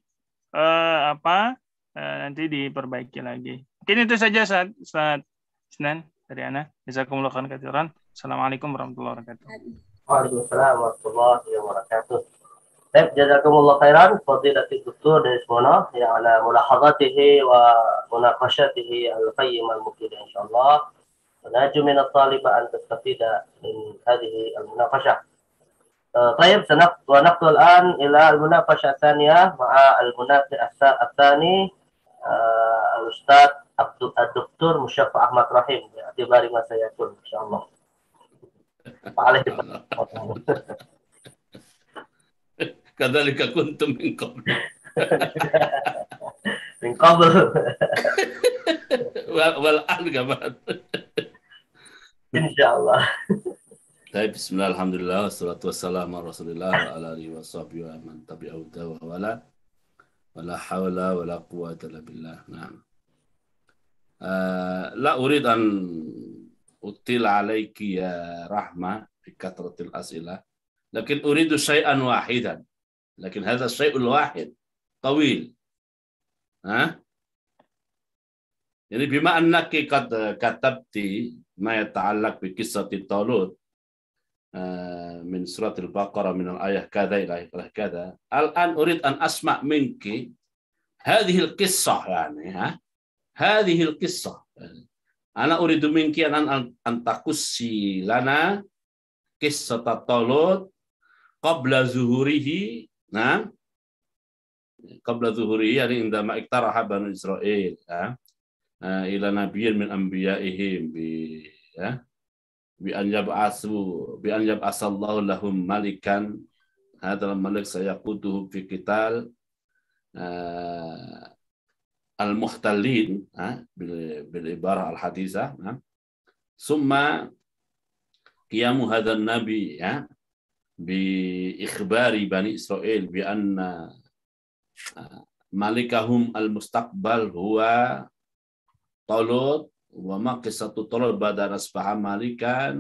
nanti diperbaiki lagi. Mungkin itu saja Ustaz Isnan dari Ana. Jazakumullah khairan. Assalamualaikum warahmatullahi wabarakatuh. Waalaikumsalam warahmatullahi wabarakatuh. Baik, jazakumullah khairan fadilatul Dr. Desmono ya ala mulahadatihi wa munaqashatihi al-qayyim al-mufid insyaallah. ونرجو من الطالبة أن تستفيد من هذه المناقشة. طيب ونقل الآن إلى المناقشة الثانية مع المناقش الثاني Al-Ustaz Dr. Musyafa Ahmad Rahim باعتبار ما سيكون إن شاء الله. عليه كذلك كنتم من قبل. من قبل. والآن كمان. إن شاء الله. Baik, bismillah, alhamdulillah, wassalatu wassalamu ala rasulillah wa ala alihi wa sahbihi wa man tabi'ahu wa wala wala hawla wala quwwata illa billah. Nah. La urid an util alayki ya rahma bi kathratil as'ilah, lakin uridu syai'an wahidan. Lakin hadha syai'ul wahid tawil. Ha? Jadi bima annaki qad katabti ma yata'allaq bi qissati Talut من سورة البقرة من الآية كذا إلى آية كذا. الآن أريد أن أسمع منك هذه القصة، يعني هذه القصة. أنا أريد منك أن تقصي لنا قصة طالوت قبل ظهوره، نعم، قبل ظهوره، يعني عندما اقترح بنو إسرائيل إلى نبي من أنبيائهم بأن يبعث الله لهم ملكا، هذا الملك سيقوده في قتال المحتلين بالعبارة الحديثة، ثم قيام هذا النبي بإخبار بني إسرائيل بأن ملكهم المستقبل هو طالوت، وما قصة طالوت بعد أن أصبح ملكا،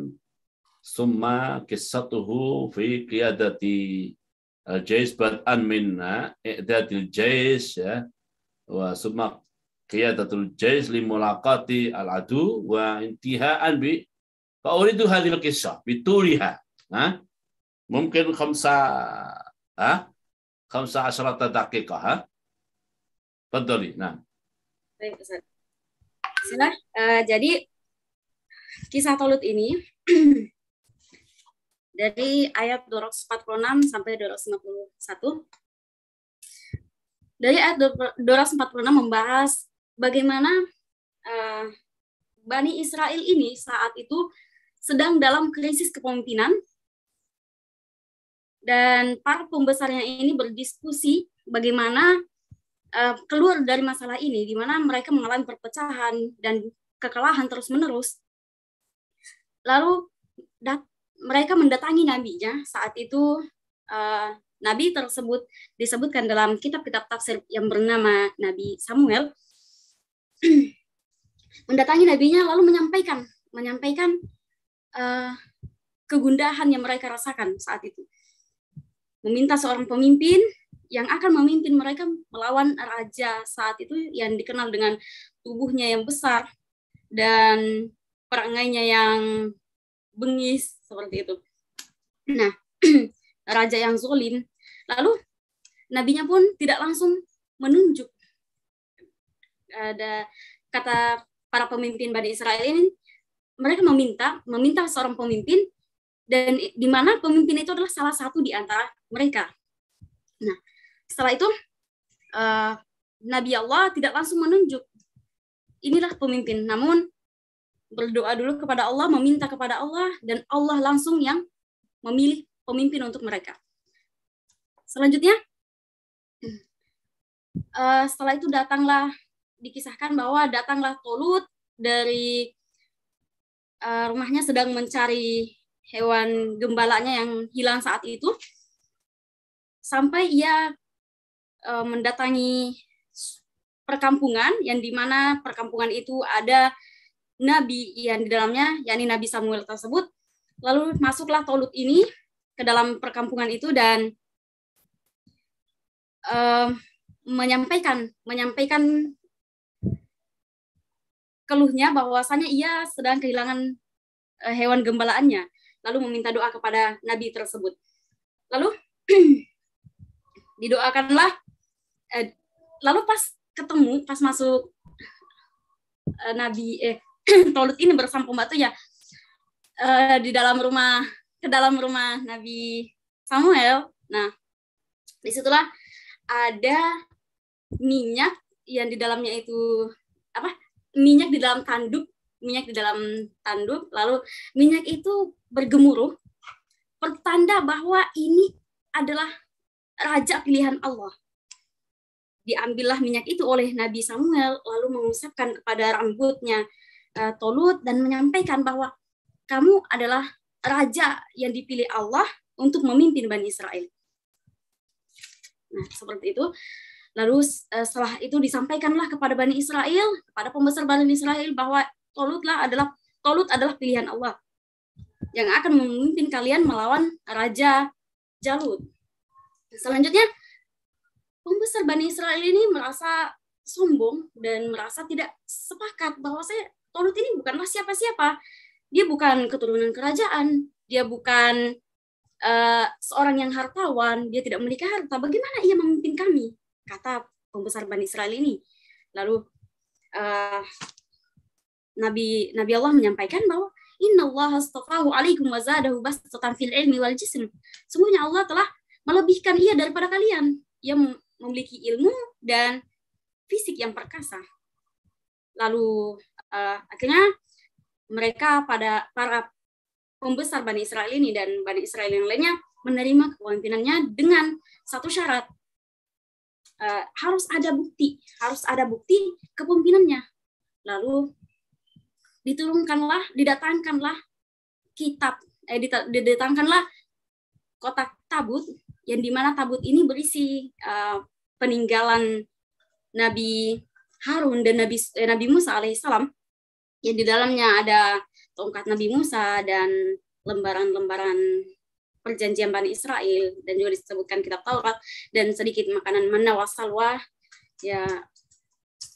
ثم قصته في قيادة الجيش بدءا من إعداد الجيش، وثم قيادة الجيش لملاقاة العدو وانتهاء فأريد هذه القصة بطولها، ممكن 15 دقيقة. تفضلي. نعم. Baik, Ustaz. Jadi kisah Talut ini dari ayat 246 sampai 251. Dari ayat 246 membahas bagaimana Bani Israel ini saat itu sedang dalam krisis kepemimpinan, dan para pembesarnya ini berdiskusi bagaimana keluar dari masalah ini, di mana mereka mengalami perpecahan dan kekalahan terus-menerus. Lalu mereka mendatangi nabinya. Saat itu nabi tersebut disebutkan dalam kitab-kitab tafsir yang bernama Nabi Samuel. Mendatangi nabinya lalu menyampaikan kegundahan yang mereka rasakan saat itu. Meminta seorang pemimpin yang akan memimpin mereka melawan raja saat itu yang dikenal dengan tubuhnya yang besar dan perangainya yang bengis seperti itu. Nah, raja yang zalim. Lalu nabinya pun tidak langsung menunjuk. Ada kata para pemimpin Bani Israel ini, mereka meminta seorang pemimpin, dan di mana pemimpin itu adalah salah satu di antara mereka. Nah, setelah itu Nabi Allah tidak langsung menunjuk inilah pemimpin, namun berdoa dulu kepada Allah, meminta kepada Allah, dan Allah langsung yang memilih pemimpin untuk mereka. Selanjutnya, setelah itu dikisahkan bahwa datanglah Talut dari rumahnya sedang mencari hewan gembalanya yang hilang saat itu, sampai ia mendatangi perkampungan yang dimana perkampungan itu ada nabi yang di dalamnya, yakni Nabi Samuel tersebut. Lalu masuklah Talut ini ke dalam perkampungan itu dan menyampaikan keluhnya bahwasanya ia sedang kehilangan hewan gembalaannya, lalu meminta doa kepada nabi tersebut. Lalu didoakanlah, lalu pas masuk Talut ini bersama pembantunya ke dalam rumah Nabi Samuel. Nah, disitulah ada minyak yang di dalamnya itu minyak di dalam tanduk, lalu minyak itu bergemuruh, pertanda bahwa ini adalah raja pilihan Allah. Diambillah minyak itu oleh Nabi Samuel, lalu mengusapkan kepada rambutnya Tolut dan menyampaikan bahwa kamu adalah raja yang dipilih Allah untuk memimpin Bani Israel. Nah, seperti itu. Lalu setelah itu disampaikanlah kepada Bani Israel, kepada pembesar Bani Israel bahwa Tolut adalah pilihan Allah yang akan memimpin kalian melawan Raja Jalut. Selanjutnya, pembesar Bani Israel ini merasa sombong dan merasa tidak sepakat bahwa Tolut ini bukanlah siapa-siapa. Dia bukan keturunan kerajaan, dia bukan seorang yang hartawan, dia tidak memiliki harta. Bagaimana ia memimpin kami? Kata pembesar Bani Israel ini. Lalu Nabi Allah menyampaikan bahwa Innallaha astafahu alaikum wa zadahu bastatan fil ilmi wal jism. Sungguhnya Allah telah melebihkan ia daripada kalian. Ia memiliki ilmu dan fisik yang perkasa. Lalu akhirnya mereka para pembesar Bani Israel ini dan Bani Israel yang lainnya menerima kepemimpinannya dengan satu syarat. Harus ada bukti kepemimpinannya. Lalu didatangkanlah kotak tabut, yang dimana tabut ini berisi peninggalan Nabi Harun dan Nabi Musa alaihissalam, yang di dalamnya ada tongkat Nabi Musa dan lembaran-lembaran perjanjian Bani Israel, dan juga disebutkan kitab Taurat dan sedikit makanan manna wa salwa ya.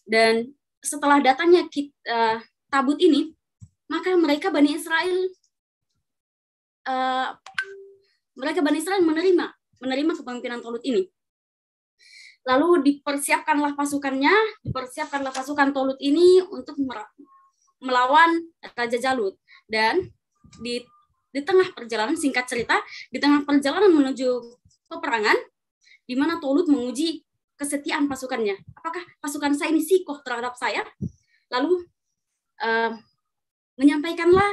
Dan setelah datangnya tabut ini, maka mereka Bani Israel menerima kepemimpinan Tolut ini. Lalu dipersiapkanlah pasukan Tolut ini untuk melawan Raja Jalut. Dan di tengah perjalanan, singkat cerita, di tengah perjalanan menuju peperangan, di mana Tolut menguji kesetiaan pasukannya. Apakah pasukan saya ini sikoh terhadap saya? Lalu menyampaikanlah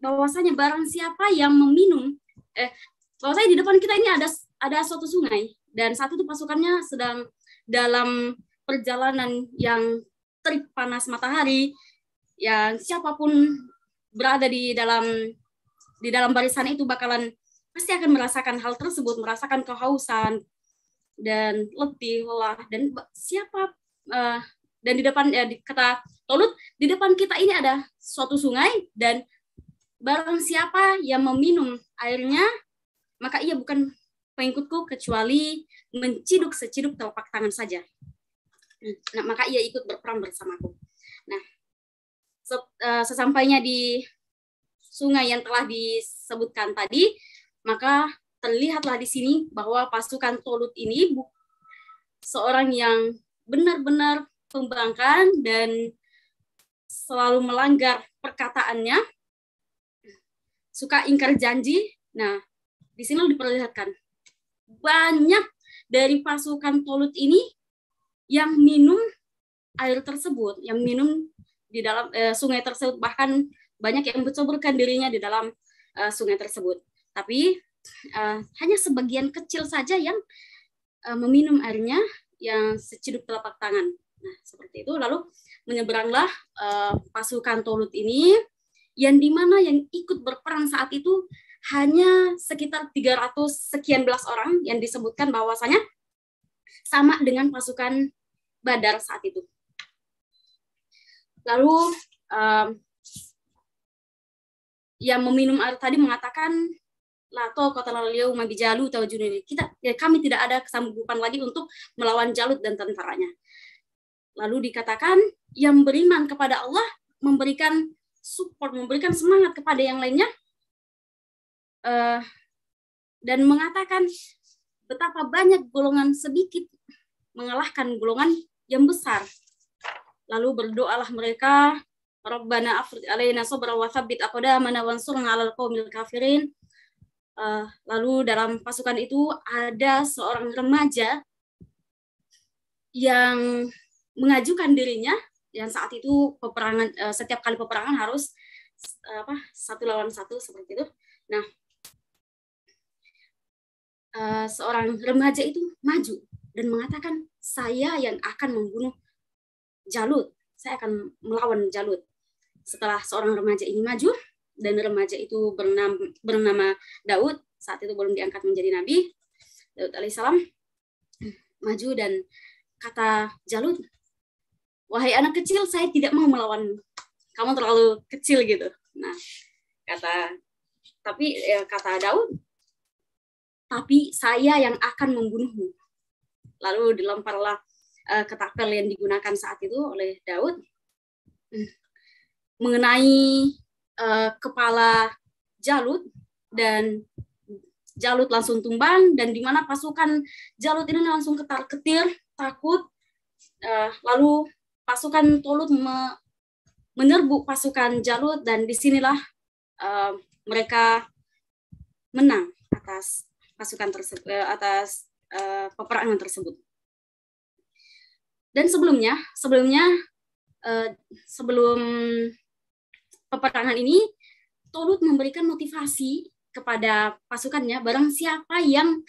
bahwasanya barang siapa yang meminum, bahwasanya di depan kita ini ada suatu sungai, dan saat itu pasukannya sedang dalam perjalanan yang terik panas matahari, yang siapapun berada di dalam barisan itu pasti akan merasakan hal tersebut, merasakan kehausan dan letih, lelah, dan dan di depan kata Tolut, di depan kita ini ada suatu sungai, dan barang siapa yang meminum airnya, maka ia bukan pengikutku kecuali menciduk seciduk telapak tangan saja. Nah, maka ia ikut berperang bersamaku. Nah, sesampainya di sungai yang telah disebutkan tadi, maka terlihatlah di sini bahwa pasukan Tolut ini seorang yang benar-benar pembangkang dan selalu melanggar perkataannya, suka ingkar janji. Nah, di sini diperlihatkan banyak dari pasukan Tolut ini yang minum air tersebut, yang minum di dalam sungai tersebut, bahkan banyak yang menceburkan dirinya di dalam sungai tersebut. Tapi hanya sebagian kecil saja yang meminum airnya yang seciduk telapak tangan. Nah, seperti itu. Lalu menyeberanglah pasukan Tolut ini, yang dimana yang ikut berperang saat itu hanya sekitar 300 sekian belas orang, yang disebutkan bahwasanya sama dengan pasukan Badar saat itu. Lalu yang meminum air tadi mengatakan, kami tidak ada kesanggupan lagi untuk melawan Jalut dan tentaranya. Lalu dikatakan yang beriman kepada Allah memberikan support, memberikan semangat kepada yang lainnya, dan mengatakan betapa banyak golongan sedikit mengalahkan golongan yang besar. Lalu berdoalah mereka, Rabbana afrij alaina sabra wa tsabbit aqdamana wansurna 'alal qaumil kafirin. Lalu dalam pasukan itu ada seorang remaja yang mengajukan dirinya, yang saat itu peperangan, setiap kali peperangan harus 1 lawan 1 seperti itu. Nah, seorang remaja itu maju dan mengatakan, saya yang akan membunuh Jalut, saya akan melawan Jalut. Setelah seorang remaja ini maju, dan remaja itu bernama Daud, saat itu belum diangkat menjadi nabi, Daud alaihissalam maju dan kata Jalut, wahai anak kecil, saya tidak mau melawan kamu, terlalu kecil gitu. Nah, kata Daud, tapi saya yang akan membunuhmu. Lalu dilemparlah ketapel yang digunakan saat itu oleh Daud mengenai kepala Jalut, dan Jalut langsung tumbang, dan di mana pasukan Jalut ini langsung ketar-ketir, takut. Lalu pasukan Tolut menyerbu pasukan Jalut, dan disinilah mereka menang atas pasukan tersebut, atas peperangan tersebut. Dan sebelum peperangan ini, Tolut memberikan motivasi kepada pasukannya, barang siapa yang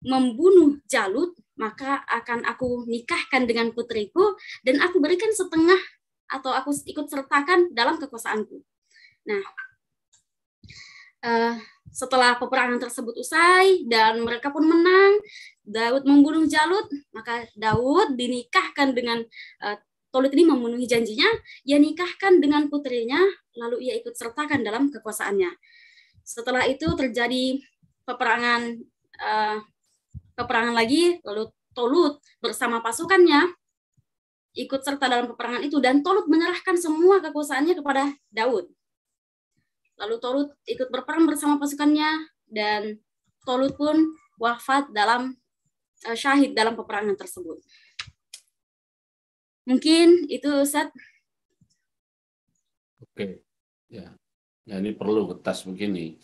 membunuh Jalut, maka akan aku nikahkan dengan putriku, dan aku berikan setengah atau aku ikut sertakan dalam kekuasaanku. Nah, setelah peperangan tersebut usai dan mereka pun menang, Daud membunuh Jalut, maka Daud dinikahkan dengan Tolut ini memenuhi janjinya, ia nikahkan dengan putrinya, lalu ia ikut sertakan dalam kekuasaannya. Setelah itu terjadi peperangan lagi, lalu Tolut bersama pasukannya ikut serta dalam peperangan itu, dan Tolut menyerahkan semua kekuasaannya kepada Daud. Lalu Tolut ikut berperang bersama pasukannya, dan Tolut pun wafat syahid dalam peperangan tersebut. Mungkin itu, Ustaz. Oke, ya. Ya, ini perlu tes begini.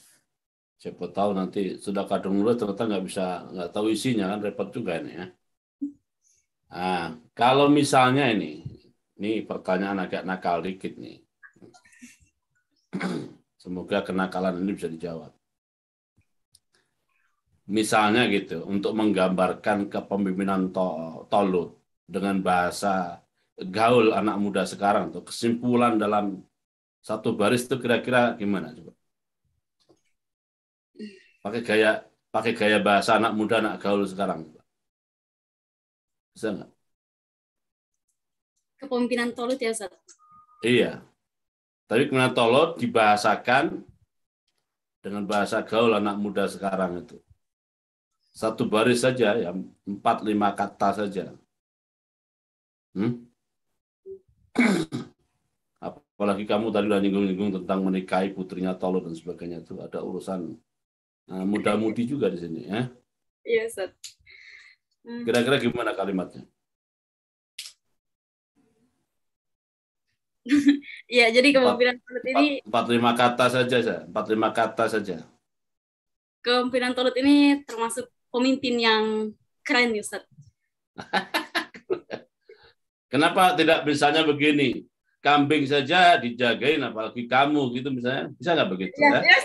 Siapa tahu nanti sudah kadung dulu ternyata nggak tahu isinya, kan repot juga ini ya. Nah, kalau misalnya ini pertanyaan agak nakal dikit nih. Semoga kenakalan ini bisa dijawab. Misalnya gitu, untuk menggambarkan kepemimpinan Tolut dengan bahasa gaul anak muda sekarang, tuh kesimpulan dalam satu baris itu kira-kira gimana coba? Pakai gaya bahasa anak muda, anak gaul sekarang. Bisa nggak? Kepemimpinan Tolut ya, Ustaz? Iya. Tapi kemudian Tolut dibahasakan dengan bahasa gaul anak muda sekarang itu. Satu baris saja, ya 4-5 kata saja. Apalagi kamu tadi udah nyinggung-nyinggung tentang menikahi putrinya Tolut dan sebagainya, itu ada urusan muda-mudi juga di sini ya. Iya, Ustaz. Kira-kira gimana kalimatnya? Iya, jadi kepemimpinan Tolut ini 4-5 kata saja, 4-5 kata saja. Kepemimpinan Tolut ini termasuk pemimpin yang keren, Ustaz. Kenapa tidak misalnya begini? Kambing saja dijagain, apalagi kamu gitu misalnya. Bisa nggak begitu? Ya? Ya.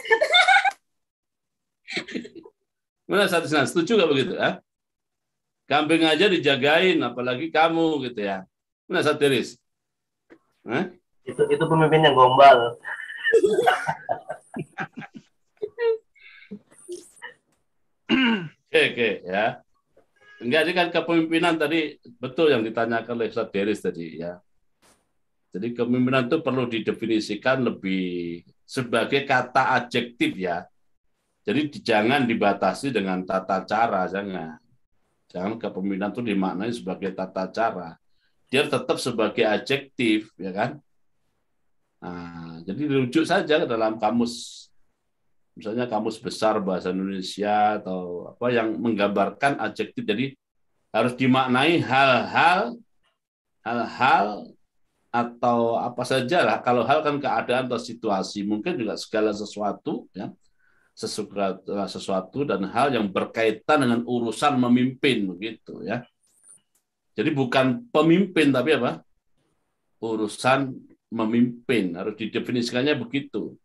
Mana satu setuju nggak begitu? Ya? Kambing aja dijagain, apalagi kamu gitu ya. Mana satiris? Itu pemimpin yang gombal. Oke, ya. Enggak, ini kan kepemimpinan tadi betul yang ditanyakan oleh Ustaz Deris tadi ya. Jadi kepemimpinan itu perlu didefinisikan lebih sebagai kata adjektif ya. Jadi jangan dibatasi dengan tata cara, jangan. Jangan kepemimpinan itu dimaknai sebagai tata cara. Dia tetap sebagai adjektif, ya kan? Nah, jadi dirujuk saja ke dalam kamus, misalnya kamus besar bahasa Indonesia atau apa yang menggambarkan adjektif. Jadi harus dimaknai hal-hal atau apa saja lah. Kalau hal kan keadaan atau situasi, mungkin juga segala sesuatu, ya, sesuatu dan hal yang berkaitan dengan urusan memimpin, begitu ya. Jadi bukan pemimpin, tapi apa? Urusan memimpin. Harus didefinisikannya begitu.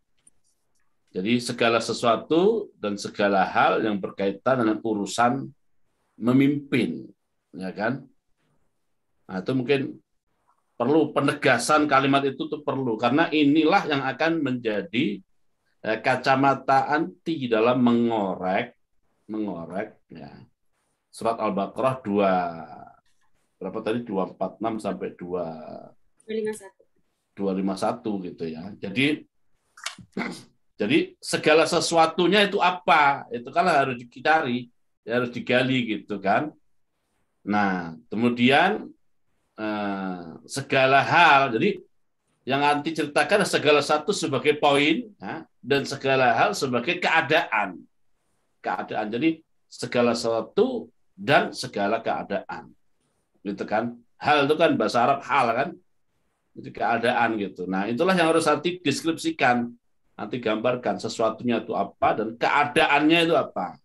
Jadi segala sesuatu dan segala hal yang berkaitan dengan urusan memimpin, ya kan? Nah, itu mungkin perlu penegasan kalimat itu tuh perlu, karena inilah yang akan menjadi kacamata anti dalam mengorek ya. Surat Al-Baqarah 246 sampai 251 gitu ya. Jadi segala sesuatunya itu apa? Itu kan harus dicari, harus digali gitu kan. Nah, kemudian segala hal, jadi yang nanti ceritakan segala satu sebagai poin ya, dan segala hal sebagai keadaan. Jadi segala sesuatu dan segala keadaan. Gitu kan. Hal itu kan bahasa Arab hal kan. Jadi keadaan gitu. Nah, itulah yang harus nanti deskripsikan. Nanti gambarkan sesuatunya itu apa dan keadaannya itu apa.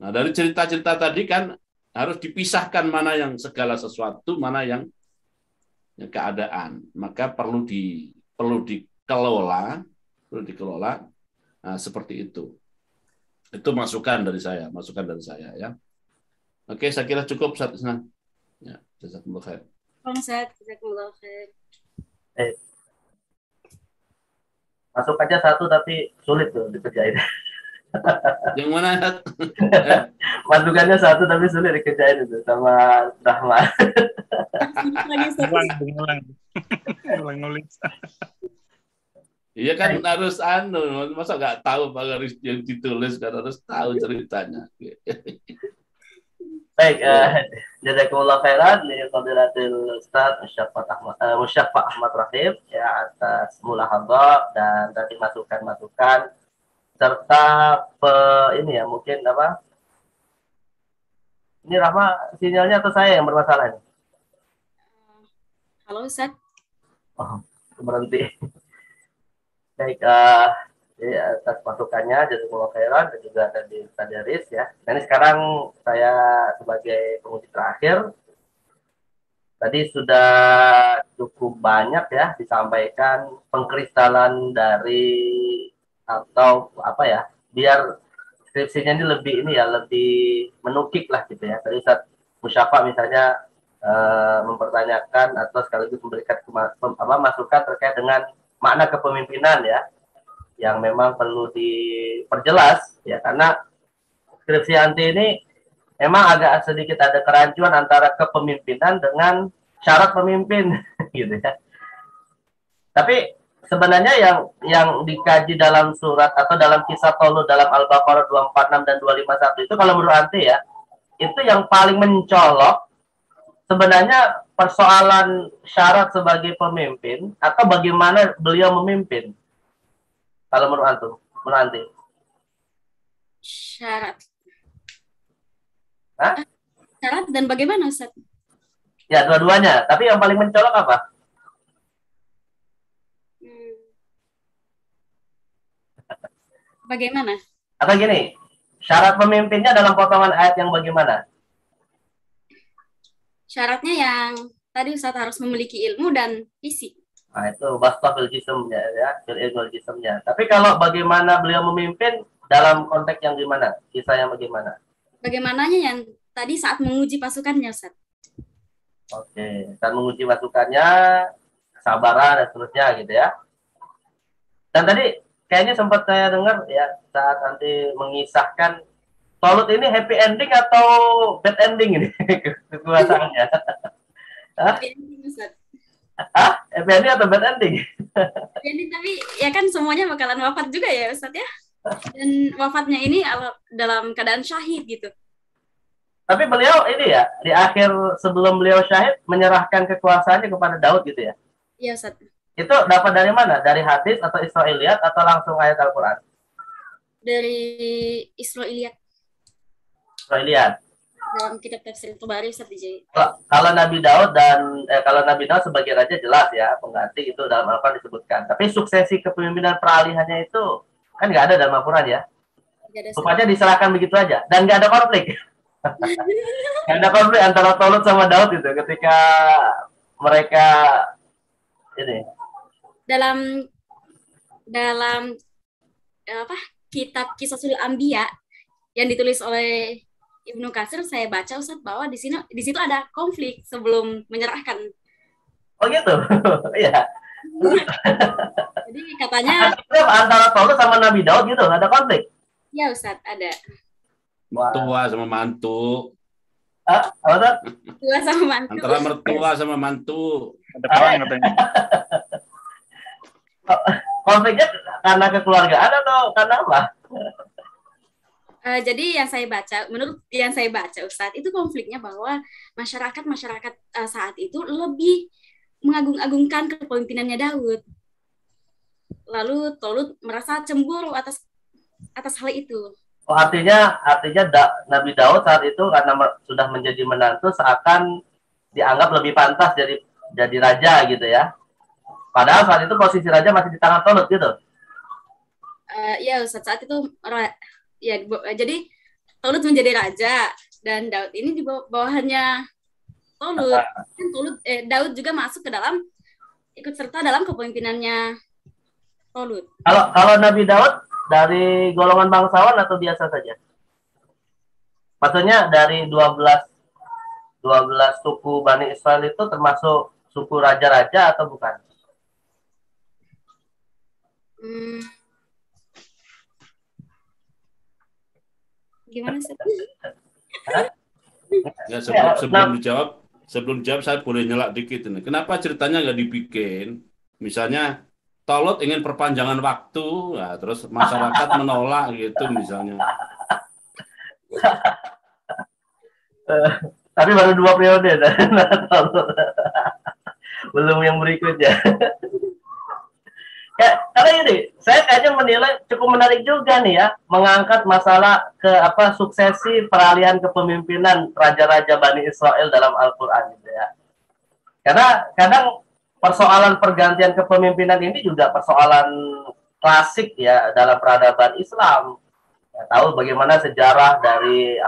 Nah, dari cerita-cerita tadi kan harus dipisahkan mana yang segala sesuatu, mana yang keadaan. Maka perlu dikelola seperti itu. Itu masukan dari saya ya. Oke, saya kira cukup Ustaz Isnan. Ya, jazakumullah khair. Jazakumullah khair. Masuk aja satu tapi sulit tuh dikerjain. Yang mana? Masukannya satu tapi sulit dikerjain itu sama Rahman. Ulang nulis. Iya kan harus masa nggak tahu harus yang ditulis kan harus tahu ceritanya. Baik, jazakumullah khairan li fadilatil Ustaz Musyafa Ahmad Rahim ya atas mulahadhah dan tadi masukan-masukan serta ini ya mungkin apa? Ini Rahma sinyalnya atau saya yang bermasalah ini? Halo Ustaz. Oh, berhenti. Baik, ya, atas masukannya jazakumullah khairan dan juga dari Tadaris ya. Nah, ini sekarang saya sebagai penguji terakhir. Tadi sudah cukup banyak ya disampaikan pengkristalan dari atau apa ya, biar skripsinya ini lebih menukik lah gitu ya. Tadi Ustaz Musyafa misalnya mempertanyakan atau sekaligus memberikan masukan terkait dengan makna kepemimpinan ya, yang memang perlu diperjelas ya, karena skripsi anti ini memang agak sedikit ada kerancuan antara kepemimpinan dengan syarat pemimpin gitu ya. Tapi sebenarnya yang dikaji dalam surat atau dalam kisah Talut dalam Al-Baqarah 246 dan 251 itu kalau menurut anti ya, itu yang paling mencolok sebenarnya persoalan syarat sebagai pemimpin atau bagaimana beliau memimpin. Kalau menurut antum, menurut anti? Syarat. Hah? Syarat dan bagaimana Ustaz? Ya, dua-duanya. Tapi yang paling mencolok apa? Bagaimana? Atau gini, syarat pemimpinnya dalam potongan ayat yang bagaimana? Syaratnya yang tadi Ustaz harus memiliki ilmu dan visi. Nah, itu bastafil jismnya ya, fil ilmul jismnya. Tapi kalau bagaimana beliau memimpin dalam konteks yang gimana? Kisah yang bagaimana? Bagaimananya yang tadi saat menguji pasukannya, Ustaz. Oke, saat menguji pasukannya, kesabaran dan seterusnya gitu ya. Dan tadi kayaknya sempat saya dengar ya saat nanti mengisahkan Talut ini happy ending atau bad ending ini kekuasaannya? Happy ending, Ustaz. Happy ending atau bad ending? Jadi tapi ya kan semuanya bakalan wafat juga ya Ustaz ya. Dan wafatnya ini dalam keadaan syahid gitu. Tapi beliau ini ya di akhir sebelum beliau syahid menyerahkan kekuasaannya kepada Daud gitu ya? Iya Ustaz. Itu dapat dari mana? Dari hadis atau Israiliyat atau langsung ayat Al-Quran? Dari Israiliyat. Israiliyat. Dalam kitab tafsir Tabari Ustaz DJ. Kalau Nabi Daud kalau Nabi Daud sebagai raja jelas ya, pengganti itu dalam Al-Quran disebutkan. Tapi suksesi kepemimpinan peralihannya itu kan nggak ada dalam Al-Quran ya. Supaya diserahkan begitu aja dan nggak ada konflik. Ada konflik antara Tolut sama Daud itu ketika mereka ini. Dalam apa kitab Qisasul Anbiya yang ditulis oleh Ibnu Katsir, saya baca Ustaz bahwa di situ ada konflik sebelum menyerahkan. Oh gitu. Iya. Jadi katanya antara Tolut sama Nabi Daud gitu, ada konflik. Ya Ustaz, ada. Mertua sama mantu. Apa tuh? Tua sama mantu. Antara mertua sama mantu. Ada perang katanya. Konfliknya karena kekeluargaan atau karena apa? Jadi menurut yang saya baca Ustadz, itu konfliknya bahwa masyarakat saat itu lebih mengagung-agungkan kepemimpinannya Daud. Lalu Tolut merasa cemburu atas hal itu. Oh, artinya Nabi Daud saat itu karena sudah menjadi menantu seakan dianggap lebih pantas jadi raja gitu ya. Padahal saat itu posisi raja masih di tangan Tolut gitu. Ya Ustadz, saat itu jadi Tolut menjadi raja dan Daud ini di bawahannya Tolut. Daud juga masuk ke dalam ikut serta dalam kepemimpinannya Tolut. Kalau Nabi Daud dari golongan bangsawan atau biasa saja? Maksudnya dari 12 suku Bani Israel itu termasuk suku raja-raja atau bukan? Gimana sih? Ya, sebelum dijawab saya boleh nyelak dikit ini. Kenapa ceritanya nggak dibikin? Misalnya Tolut ingin perpanjangan waktu, nah, terus masyarakat menolak gitu misalnya. Tapi baru 2 periode, belum yang berikutnya. Karena ini, saya kayaknya menilai cukup menarik juga nih ya, mengangkat masalah suksesi peralihan kepemimpinan raja-raja Bani Israel dalam Al-Quran gitu ya. Karena kadang persoalan pergantian kepemimpinan ini juga persoalan klasik ya dalam peradaban Islam. Ya, tahu bagaimana sejarah dari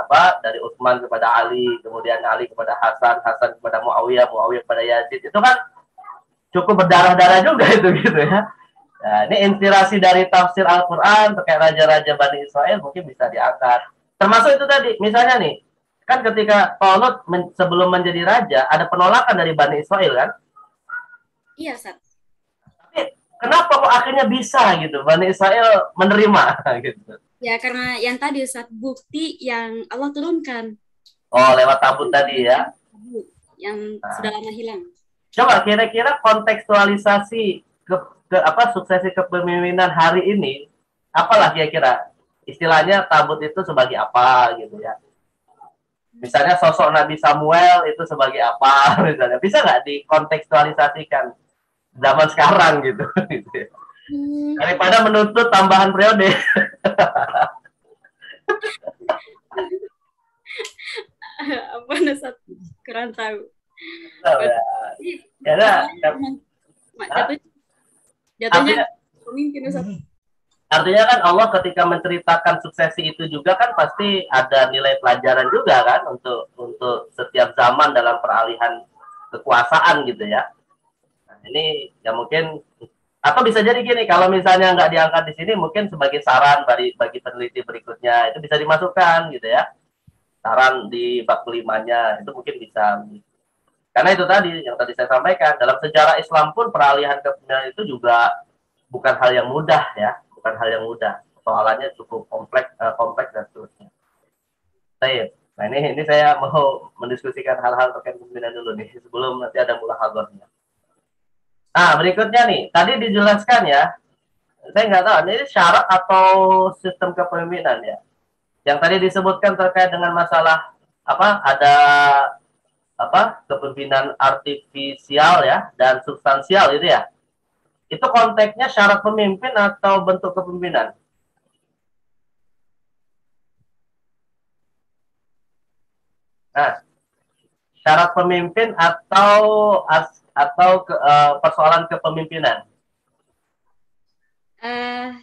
Utsman kepada Ali, kemudian Ali kepada Hasan kepada Muawiyah kepada Yazid, itu kan cukup berdarah-darah juga itu gitu ya. Nah, ini inspirasi dari tafsir Al-Quran terkait raja-raja Bani Israel mungkin bisa diangkat. Termasuk itu tadi, misalnya nih, kan ketika Tolut sebelum menjadi raja, ada penolakan dari Bani Israel kan? Iya, Ustaz. Tapi kenapa kok akhirnya bisa gitu, Bani Israel menerima gitu? Ya, karena yang tadi Ustaz, bukti yang Allah turunkan. Oh, lewat tabut tadi ya? Yang sudah lama hilang. Coba kira-kira kontekstualisasi suksesi kepemimpinan hari ini, apalah kira-kira istilahnya tabut itu sebagai apa gitu ya? Misalnya sosok Nabi Samuel itu sebagai apa misalnya, bisa nggak dikontekstualisasikan zaman sekarang gitu, daripada menuntut tambahan periode. Apa Nusat kurang tahu. Jatuhnya pemimpin Nusat. Artinya kan Allah ketika menceritakan suksesi itu juga kan pasti ada nilai pelajaran juga kan untuk setiap zaman dalam peralihan kekuasaan gitu ya. Nah, ini ya mungkin atau bisa jadi gini, kalau misalnya nggak diangkat di sini mungkin sebagai saran bagi peneliti berikutnya itu bisa dimasukkan gitu ya. Saran di bab kelimanya itu mungkin bisa. Karena itu tadi yang tadi saya sampaikan, dalam sejarah Islam pun peralihan kepemimpinan itu juga bukan hal yang mudah ya. Bukan hal yang mudah, soalannya cukup kompleks dan seterusnya. Baik, nah ini saya mau mendiskusikan hal-hal terkait kepemimpinan dulu nih sebelum nanti ada mulahadzahnya. Berikutnya nih, tadi dijelaskan ya, saya nggak tahu ini syarat atau sistem kepemimpinan ya. Yang tadi disebutkan terkait dengan masalah ada kepemimpinan artifisial ya dan substansial itu ya. Itu konteksnya syarat pemimpin atau bentuk kepemimpinan? Nah, syarat pemimpin atau persoalan kepemimpinan?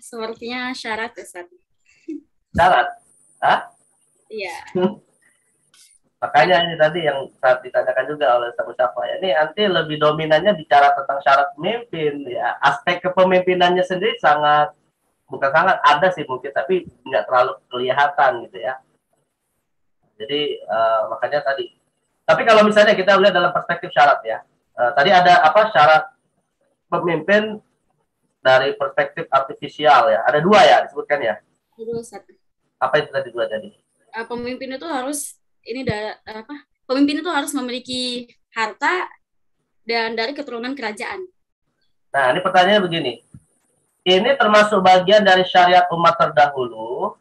Sepertinya syarat, Ustaz. Syarat? Iya. Makanya ini tadi yang saat ditanyakan juga oleh Ustaz Mustafa, ya, ini nanti lebih dominannya bicara tentang syarat pemimpin, ya. Aspek kepemimpinannya sendiri sangat, bukan sangat, ada sih mungkin, tapi nggak terlalu kelihatan gitu ya. Jadi makanya tadi. Tapi kalau misalnya kita lihat dalam perspektif syarat ya, tadi ada apa syarat pemimpin dari perspektif artifisial ya. Ada dua ya disebutkan ya. Dulu, Ustaz. Apa itu tadi dua tadi? Pemimpin itu harus pemimpin itu harus memiliki harta dan dari keturunan kerajaan. Nah, ini pertanyaannya begini. Ini termasuk bagian dari syariat umat terdahulu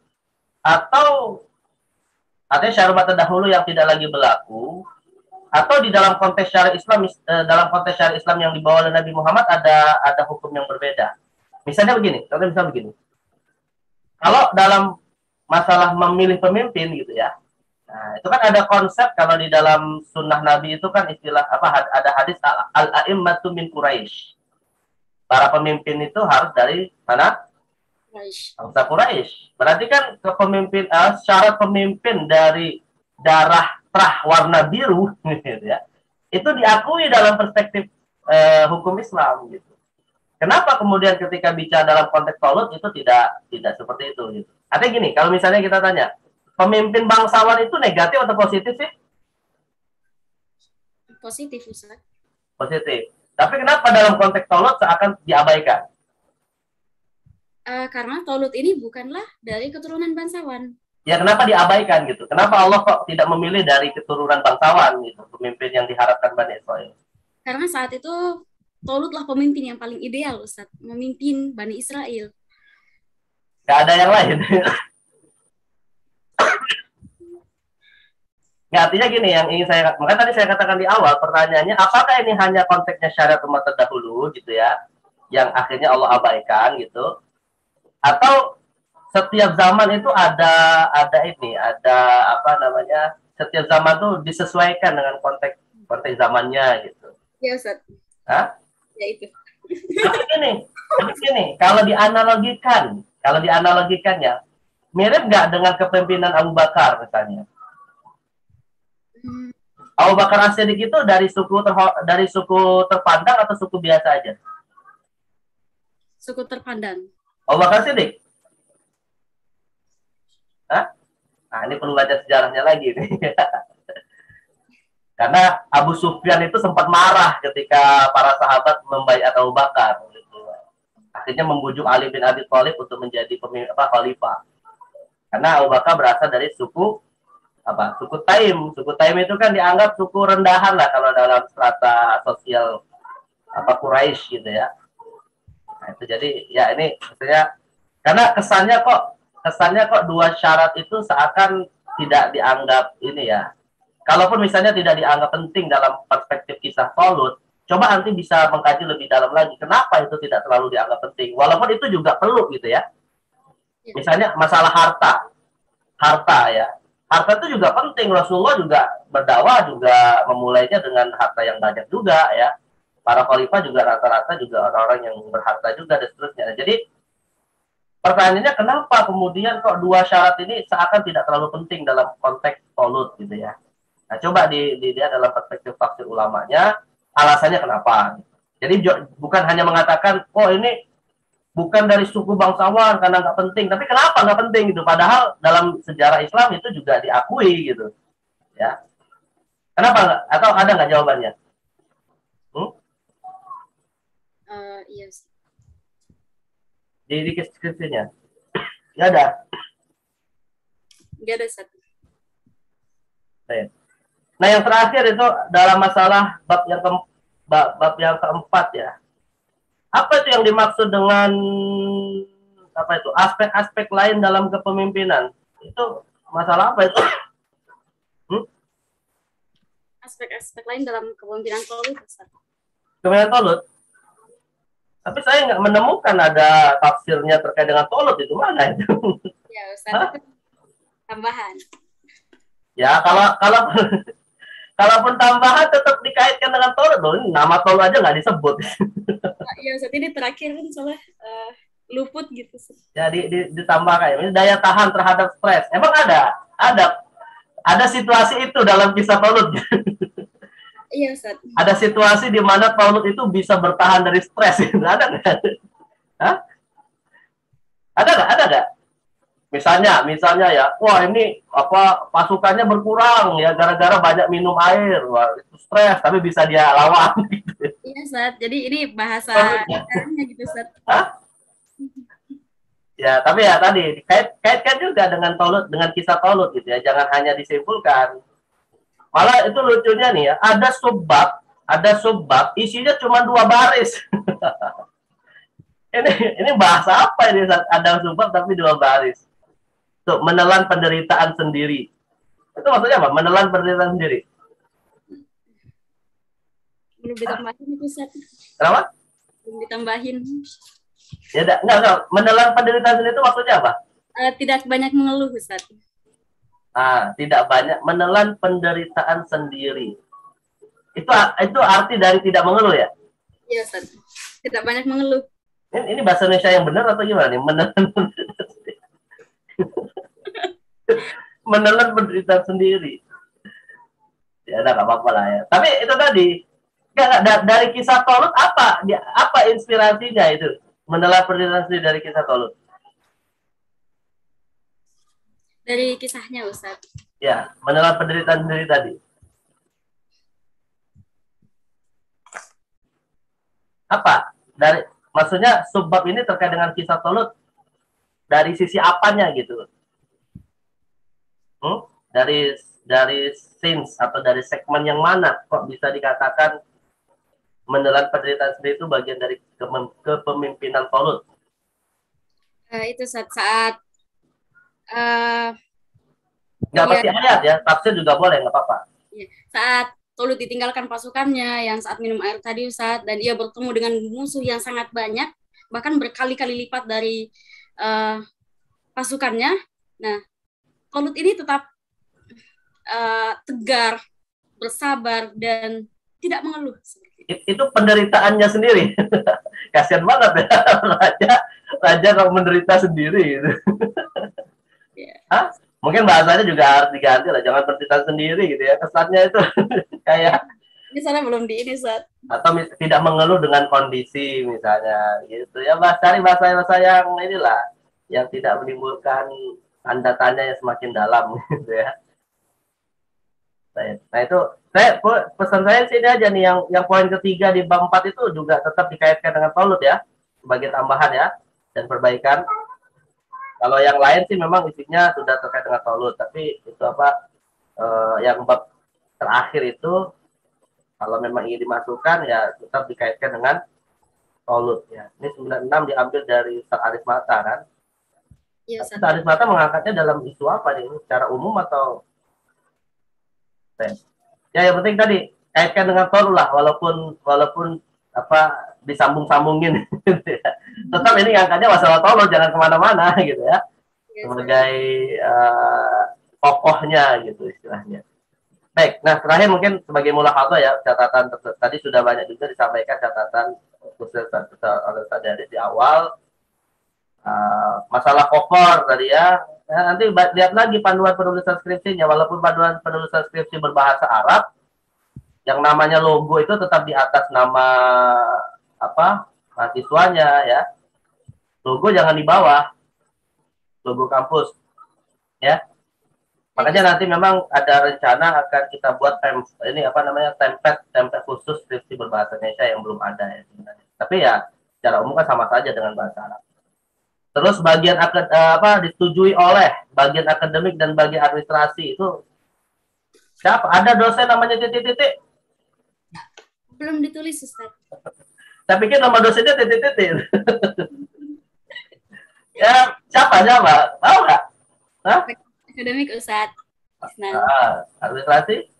atau artinya syariat umat terdahulu yang tidak lagi berlaku, atau di dalam konteks syariat Islam, dalam konteks syariat Islam yang dibawa oleh Nabi Muhammad ada hukum yang berbeda. Misalnya begini, contohnya misalnya begini. Kalau dalam masalah memilih pemimpin gitu ya, nah itu kan ada konsep kalau di dalam sunnah Nabi itu kan istilah apa, ada hadis al-a'immatu min Quraisy. Para pemimpin itu harus dari mana? Bangsa Quraisy. Berarti kan kepemimpin syarat pemimpin dari darah terah warna biru gitu ya. Itu diakui dalam perspektif hukum Islam gitu. Kenapa kemudian ketika bicara dalam konteks Tolut itu tidak seperti itu gitu. Artinya gini, kalau misalnya kita tanya, pemimpin bangsawan itu negatif atau positif sih? Positif, Ustaz. Positif. Tapi kenapa dalam konteks Tolut seakan diabaikan? Karena Tolut ini bukanlah dari keturunan bangsawan. Ya kenapa diabaikan gitu? Kenapa Allah kok tidak memilih dari keturunan bangsawan gitu, pemimpin yang diharapkan Bani Israel? Karena saat itu Tolutlah pemimpin yang paling ideal, Ustaz, memimpin Bani Israel. Gak ada yang lain. Ya, artinya gini yang ingin saya, makanya tadi saya katakan di awal pertanyaannya, apakah ini hanya konteksnya syariat umat terdahulu gitu ya, yang akhirnya Allah abaikan gitu, atau setiap zaman itu ada apa namanya, setiap zaman tuh disesuaikan dengan konteks zamannya gitu. Ya, Ustaz. Hah? Ya itu. Tapi gini, kalau dianalogikannya, mirip nggak dengan kepemimpinan Abu Bakar misalnya? Abu Bakar As-Siddiq itu dari suku terpandang atau suku biasa aja? Suku terpandang. Abu Bakar As-Siddiq? Hah? Nah, ini perlu baca sejarahnya lagi nih. Karena Abu Sufyan itu sempat marah ketika para sahabat membaiat Abu Bakar. Gitu. Akhirnya membujuk Ali bin Abi Thalib untuk menjadi khalifah. Karena Abu Bakar berasal dari suku Taim. Suku Taim itu kan dianggap suku rendahan lah kalau dalam strata sosial Quraisy gitu ya. Nah, itu jadi ya ini maksudnya karena kesannya kok dua syarat itu seakan tidak dianggap ini ya. Kalaupun misalnya tidak dianggap penting dalam perspektif kisah Tolut, coba nanti bisa mengkaji lebih dalam lagi. Kenapa itu tidak terlalu dianggap penting? Walaupun itu juga perlu gitu ya. Misalnya masalah harta ya. Harta itu juga penting. Rasulullah juga berdakwah juga memulainya dengan harta yang banyak juga ya. Para khalifah juga rata-rata juga orang-orang yang berharta juga dan seterusnya. Jadi pertanyaannya kenapa kemudian kok dua syarat ini seakan tidak terlalu penting dalam konteks Tolut gitu ya. Nah, coba dilihat dalam perspektif tafsir ulamanya, alasannya kenapa. Jadi bukan hanya mengatakan, oh ini bukan dari suku bangsawan karena nggak penting. Tapi kenapa nggak penting gitu? Padahal dalam sejarah Islam itu juga diakui gitu. Ya. Kenapa nggak? Atau ada nggak jawabannya? Iya. Di deskripsinya. Ya ada. Nggak ada satu. Nah, yang terakhir itu dalam masalah bab yang keempat ya. Apa itu yang dimaksud dengan aspek-aspek lain dalam kepemimpinan? Itu masalah apa itu? Aspek-aspek lain dalam kepemimpinan Tolut, Ustaz. Kepemimpinan Tolut? Tapi saya nggak menemukan ada tafsirnya terkait dengan Tolut, itu mana itu? Ya, Ustaz. Tambahan. Ya, kalaupun tambahan tetap dikaitkan dengan Tolut loh. Ini nama Tolut aja nggak disebut. Iya, saat ini terakhir kan soalnya luput gitu. Ya, ditambah kayak ini daya tahan terhadap stres. Emang ada Ada situasi itu dalam kisah Taulut. Iya, Ustaz. Ada situasi di mana Taulut itu bisa bertahan dari stres. Ada nggak? Hah? Ada nggak? Ada nggak? Misalnya ya, wah ini apa pasukannya berkurang ya gara-gara banyak minum air, wah itu stres, tapi bisa dia lawan. Iya, Ustaz. Jadi ini bahasa caranya gitu, Ustaz. Hah? Ya, tapi ya tadi kaitkan juga dengan Taulut, dengan kisah Taulut gitu ya, jangan hanya disimpulkan. Malah itu lucunya nih ya, ada subbab isinya cuma 2 baris. ini bahasa apa ini? Ada subbab tapi 2 baris. Tuh, menelan penderitaan sendiri. Itu maksudnya apa? Menelan penderitaan sendiri. Belum ditambahin itu, Ustaz. Kenapa? Belum ditambahin. Ya enggak. Menelan penderitaan sendiri itu maksudnya apa? Tidak banyak mengeluh, Ustaz. Tidak banyak menelan penderitaan sendiri. Itu arti dari tidak mengeluh ya? Iya, Ustaz. Tidak banyak mengeluh. Ini bahasa Indonesia yang benar atau gimana nih? Menelan penderitaan sendiri. Menelan penderitaan sendiri. Ya udah nggak apa-apa lah ya. Tapi itu tadi dari kisah Taulut apa inspirasinya itu? Menelan penderitaan sendiri dari kisah Taulut. Dari kisahnya, Ustaz. Ya, menelan penderitaan sendiri tadi. Apa? Maksudnya subbab ini terkait dengan kisah Taulut dari sisi apanya gitu? Dari scenes atau dari segmen yang mana kok bisa dikatakan menelan penderitaan sendiri itu bagian dari kepemimpinan Taulut? Itu saat nggak pasti ayat ya, tafsir juga boleh, nggak apa-apa. Saat Taulut ditinggalkan pasukannya yang saat minum air tadi, Ustaz, dan ia bertemu dengan musuh yang sangat banyak, bahkan berkali-kali lipat dari pasukannya. Nah, Taulut ini tetap tegar, bersabar, dan tidak mengeluh. Itu penderitaannya sendiri. Kasian banget ya, raja menderita sendiri gitu. Hah? Mungkin bahasanya juga harus diganti lah, jangan menderita sendiri gitu ya. Kesannya itu kayak misalnya belum di ini, Ustaz. Atau tidak mengeluh dengan kondisi misalnya gitu ya. Cari bahasa yang inilah yang tidak menimbulkan tanda tanya yang semakin dalam gitu ya. Nah itu pesan saya sih ini aja nih, yang poin ketiga di bab 4 itu juga tetap dikaitkan dengan Taulut ya, sebagai tambahan ya dan perbaikan. Kalau yang lain sih memang isinya sudah terkait dengan Taulut, tapi itu yang bab terakhir itu kalau memang ingin dimasukkan ya tetap dikaitkan dengan Taulut ya. Ini 96 diambil dari Ustaz Arif Mata kan? Iya, Ustaz Arif Mata mengangkatnya dalam isu apa nih? Secara umum atau ya yang penting tadi kaitkan dengan Taulut lah, walaupun disambung-sambungin gitu ya. Tetap ini angkatnya masalah Taulut, jangan kemana-mana gitu ya, sebagai tokohnya gitu istilahnya. Baik, nah terakhir mungkin sebagai mulahadzah ya, catatan tadi sudah banyak juga disampaikan catatan khusus oleh Ustaz di awal, masalah cover tadi ya. Nanti lihat lagi panduan penulisan skripsinya, walaupun panduan penulisan skripsi berbahasa Arab, yang namanya logo itu tetap di atas nama mahasiswanya ya. Logo jangan di bawah, logo kampus ya. Makanya nanti memang ada rencana akan kita buat template khusus skripsi berbahasa Indonesia yang belum ada ya sebenarnya. Tapi ya secara umum kan sama saja dengan bahasa Arab. Terus bagian disetujui oleh bagian akademik dan bagian administrasi itu siapa? Ada dosen namanya titik-titik? Belum ditulis, Ustaz. Saya pikir nama dosennya titik-titik. Ya, siapa? Tahu nggak? Akademik, Ustaz. Administrasi?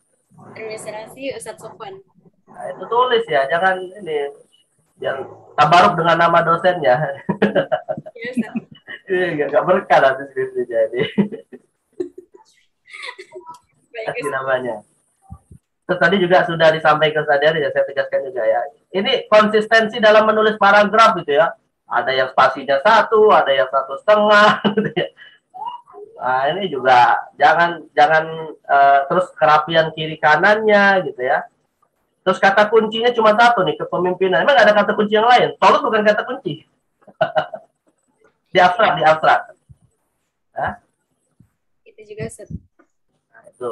Administrasi Ustaz Sofwan. Nah, itu tulis ya, jangan ini yang tabaruk dengan nama dosennya. Iya, nggak berkah nanti skripsi jadi. Kasih namanya. Terus tadi juga sudah disampaikan sadari ya, saya tegaskan juga ya. Ini konsistensi dalam menulis paragraf gitu ya. Ada yang spasinya 1, ada yang 1,5, gitu ya. Nah, ini juga jangan terus kerapian kiri kanannya gitu ya. Terus kata kuncinya cuma satu nih, kepemimpinan. Emang nggak ada kata kunci yang lain? Tolut bukan kata kunci. Di abstrak. Nah, Itu juga Ustaz. nah, itu.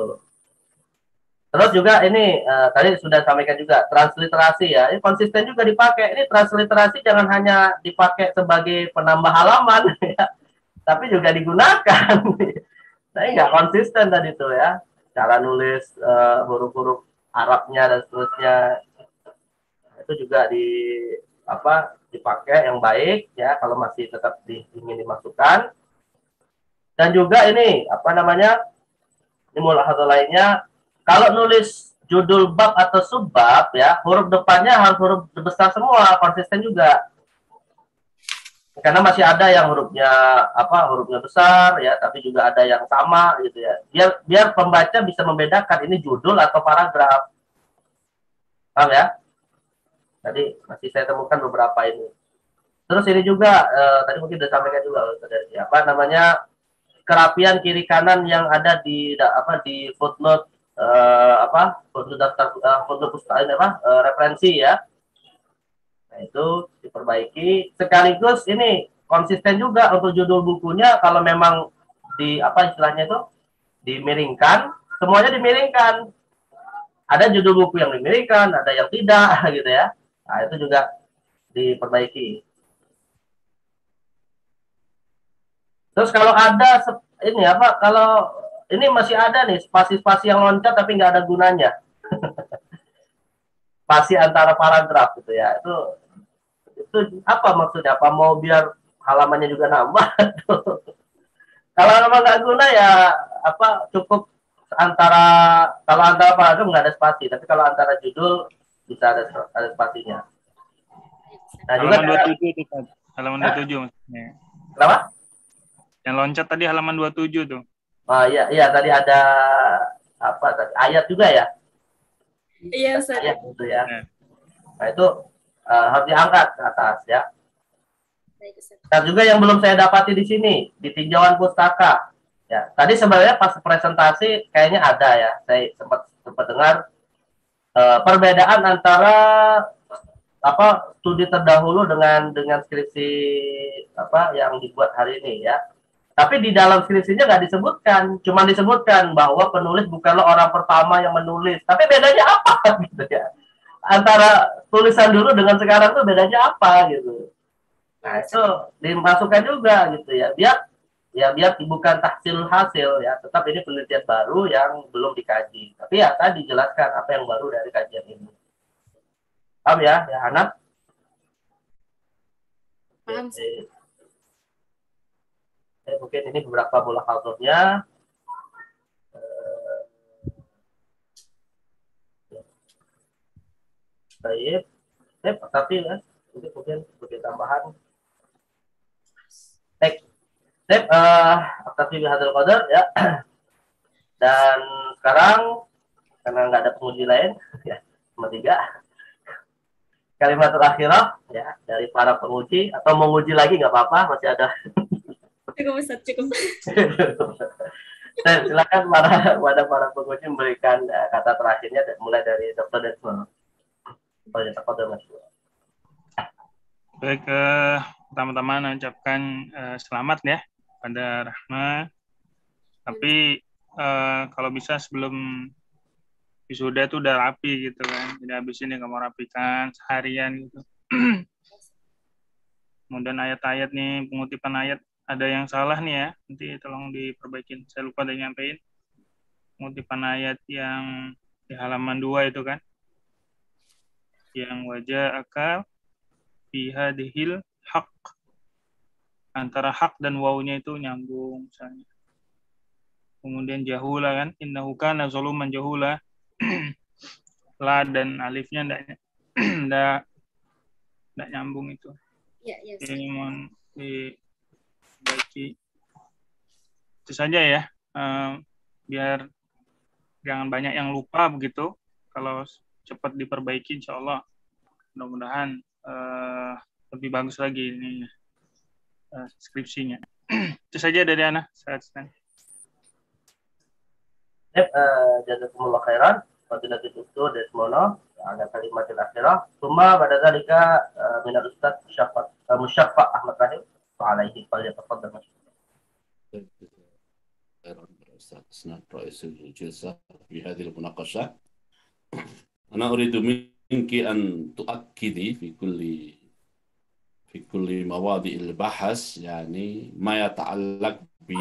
Terus juga ini tadi sudah sampaikan juga transliterasi ya. Ini konsisten juga dipakai. Ini transliterasi jangan hanya dipakai sebagai penambah halaman ya, tapi juga digunakan. Nah, ini nggak konsisten tadi tuh ya. Cara nulis huruf-huruf Arabnya dan seterusnya itu juga dipakai yang baik ya kalau masih tetap ingin dimasukkan. Dan juga ini ini mulahadzah lainnya, kalau nulis judul bab atau subbab ya, huruf depannya harus huruf besar semua, konsisten juga. Karena masih ada yang hurufnya besar ya, tapi juga ada yang sama gitu ya. Biar pembaca bisa membedakan ini judul atau paragraf. Paham ya? Tadi masih saya temukan beberapa ini. Terus ini juga tadi mungkin sudah sampaikan juga kerapian kiri kanan yang ada di footnote referensi ya. Nah, itu diperbaiki sekaligus ini konsisten juga untuk judul bukunya. Kalau memang istilahnya itu dimiringkan, semuanya dimiringkan. Ada judul buku yang dimiringkan, ada yang tidak gitu ya. Nah, itu juga diperbaiki. Terus kalau ada kalau ini masih ada nih spasi-spasi yang loncat tapi nggak ada gunanya. Spasi antara paragraf gitu ya. Itu apa maksudnya? Apa mau biar halamannya juga nambah? Kalau memang nggak guna ya cukup kalau antara paragraf nggak ada spasi, tapi kalau antara judul bisa ada spasinya. Nah, halaman 27 itu, halaman 27 maksudnya. Kenapa? Yang loncat tadi halaman 27 tuh. Oh iya tadi ada ayat juga ya? Iya, Ustaz. Ayat gitu ya. Nah, itu harus diangkat ke atas ya. Dan juga yang belum saya dapati di sini, di tinjauan pustaka. Ya, tadi sebenarnya pas presentasi kayaknya ada ya. Saya sempat dengar perbedaan antara studi terdahulu dengan skripsi yang dibuat hari ini ya. Tapi di dalam skripsinya nggak disebutkan, cuma disebutkan bahwa penulis bukanlah orang pertama yang menulis. Tapi bedanya apa gitu ya? Antara tulisan dulu dengan sekarang tuh bedanya apa gitu? Nah, itu dimasukkan juga gitu ya. Biar bukan tahsil hasil ya, tetap ini penelitian baru yang belum dikaji. Tapi ya tadi dijelaskan apa yang baru dari kajian ini. Paham ya, Hanat? Paham. Mungkin ini beberapa mulahadzahnya. Baik. Tapi ya, mungkin sebagai tambahan. Tapi bihadzal qadar ya. Dan sekarang karena nggak ada penguji lain ya, cuma 3 kalimat terakhir ya dari para penguji, atau menguji lagi nggak apa-apa, masih ada. Cukup Ustaz, cukup. Silakan para penguji memberikan kata terakhirnya mulai dari Dr. Desmond. Baik, pertama-tama mengucapkan selamat ya pada Rahma. Tapi kalau bisa sebelum wisuda itu udah rapi gitu kan. Jadi habis ini nggak mau rapikan seharian gitu. Kemudian ayat-ayat nih, pengutipan ayat ada yang salah nih ya. Nanti tolong diperbaikin. Saya lupa tadi nyampein. Pengutipan ayat yang di halaman 2 itu kan. Yang wajah akal bihadihil haq. Antara hak dan wawunya itu nyambung misalnya. Kemudian jahula kan. Innahu kana zaluman jahula. La dan alifnya enggak nyambung itu. Iya. Ini mohon diperbaiki. Itu saja ya. Biar jangan banyak yang lupa begitu. Kalau cepat diperbaiki, insya Allah mudah-mudahan lebih bagus lagi ini skripsinya. Itu saja dari Ana. Jazakumullah khairan. Fadilatul Doktor Desmono ada kalimat akhirah. Summa pada zalika min al-Ustaz Musyafa Ahmad Rahim. Alaihi falyatafaddal masyaallah. أستاذ إسناد رئيس الجلسة في هذه المناقشة. أنا أريد منك أن تؤكدي في كل مواضع البحث يعني ما يتعلق ب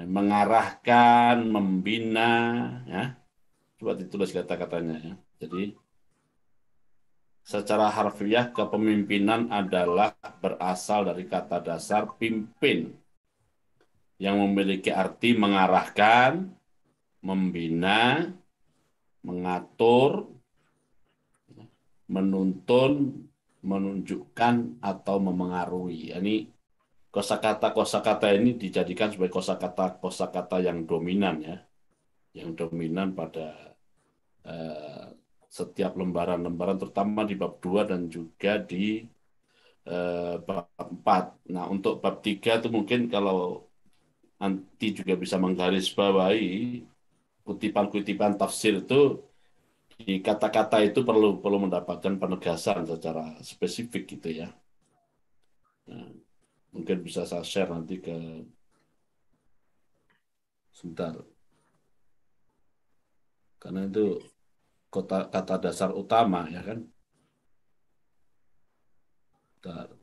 mengarahkan, membina, ya. Coba ditulis kata-katanya ya. Jadi secara harfiah kepemimpinan adalah berasal dari kata dasar pimpin yang memiliki arti mengarahkan, membina, mengatur, menuntun, menunjukkan atau memengaruhi. Ini kosakata ini dijadikan sebagai kosakata yang dominan ya, yang dominan pada setiap lembaran-lembaran, terutama di bab 2 dan juga di bab 4. Nah, untuk bab 3 itu mungkin kalau nanti juga bisa menggarisbawahi kutipan-kutipan tafsir itu, di kata-kata itu perlu mendapatkan penegasan secara spesifik gitu ya. Nah, mungkin bisa saya share nanti ke sebentar. Karena itu kata dasar utama ya kan. Bentar.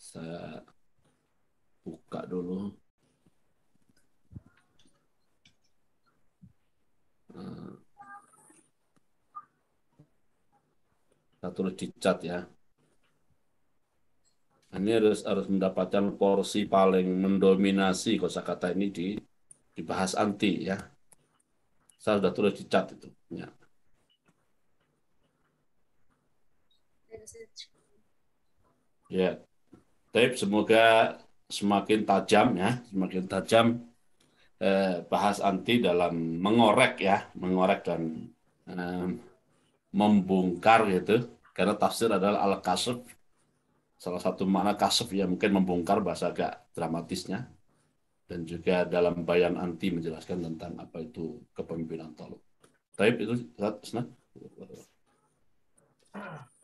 Saya buka dulu. Saya tulis di chat ya. Ini harus mendapatkan porsi paling mendominasi kosakata ini dibahas anti ya. Saya sudah tulis di chat itu. Ya. Ya. Tapi semoga semakin tajam ya, semakin tajam bahas anti dalam mengorek dan membongkar gitu. Karena tafsir adalah al-kasf. Salah satu makna kasf ya mungkin membongkar, bahasa agak dramatisnya, dan juga dalam bayan anti menjelaskan tentang apa itu kepemimpinan Talut. Taib itu Ustaz.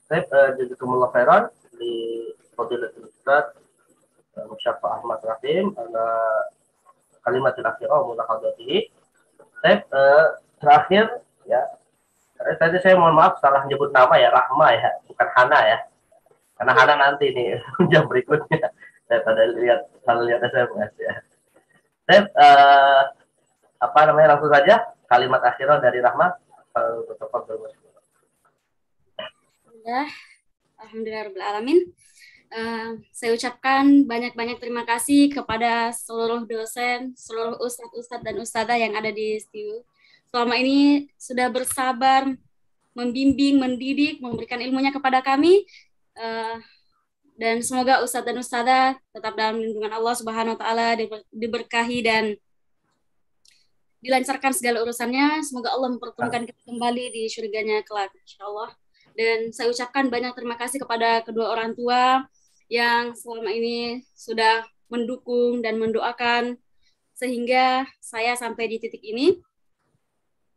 Taib jazakumullah khairan li fadilatul Ustaz Musyafa Ahmad Rahim ala kalimatul akhirah mulahadatihi. Taib terakhir ya. Tadi saya mohon maaf salah nyebut nama ya, Rahma ya, bukan Hana ya. Karena Hana nanti nih jam berikutnya. Saya pada salah lihat SMS ya. Saya apa namanya, langsung saja kalimat akhirah dari Rahma. Alhamdulillahirrahmanirrahim. Saya ucapkan banyak-banyak terima kasih kepada seluruh dosen, seluruh ustadz dan ustadzah yang ada di studio. Selama ini sudah bersabar, membimbing, mendidik, memberikan ilmunya kepada kami. Dan semoga ustadz dan ustadzah tetap dalam lindungan Allah Subhanahu wa taala, diberkahi dan dilancarkan segala urusannya. Semoga Allah mempertemukan kita kembali di surganya kelak, insyaallah. Dan saya ucapkan banyak terima kasih kepada kedua orang tua yang selama ini sudah mendukung dan mendoakan sehingga saya sampai di titik ini.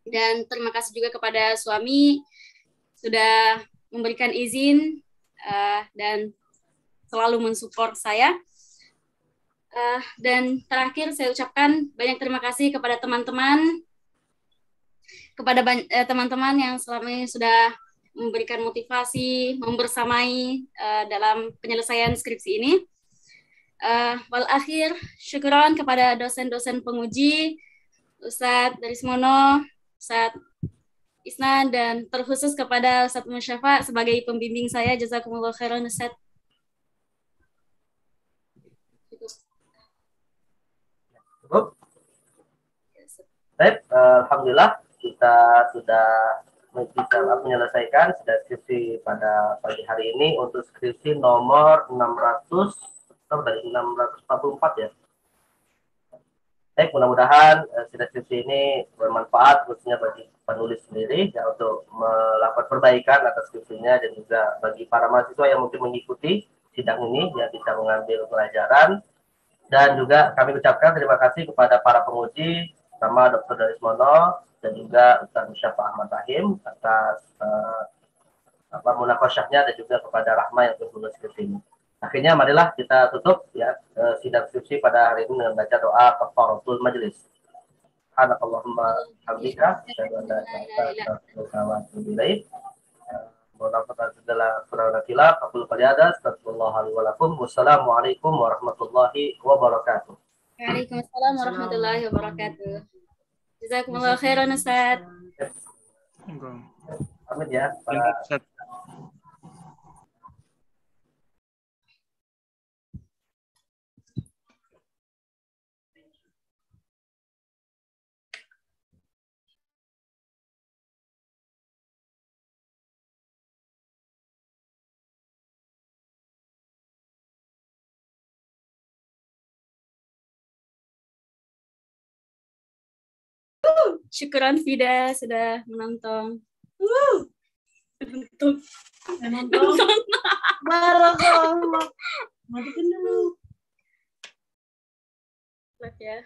Dan terima kasih juga kepada suami sudah memberikan izin dan selalu mensupport saya. Dan terakhir saya ucapkan banyak terima kasih kepada teman-teman yang selama ini sudah memberikan motivasi, membersamai dalam penyelesaian skripsi ini. Wal akhir, syukuran kepada dosen-dosen penguji, Ustadz Darismono, Ustadz Isnan, dan terkhusus kepada Ustadz Musyafa sebagai pembimbing saya. Jazakumullah khairan Ustadz. Cukup. Baik, alhamdulillah kita sudah bisa menyelesaikan skripsi pada pagi hari ini untuk skripsi nomor 644 ya. Baik, mudah-mudahan skripsi ini bermanfaat khususnya bagi penulis sendiri ya, untuk melakukan perbaikan atas skripsinya, dan juga bagi para mahasiswa yang mungkin mengikuti sidang ini ya bisa mengambil pelajaran Dan juga kami ucapkan terima kasih kepada para penguji, sama Dr. Darismono dan juga Ustaz Musyafa Ahmad Rahim atas munakasyahnya dan juga kepada Rahma yang telah skripsi ini. Akhirnya marilah kita tutup ya sidang skripsi pada hari ini dengan baca doa kafaratul majelis. Subhanakallahumma hamdika asyhadu an la ilaha illa anta wa atubu ilaik. Mohon segala kurang khilaf, aku lupa ada. Astagfirullahaladzim. Wassalamualaikum warahmatullahi wabarakatuh. Waalaikumsalam warahmatullahi wabarakatuh. Jazakumullah khairan Ustaz. Pamit ya. Syukuran Fida sudah menonton. Menonton. Barakallah. Matikan dulu. Ya.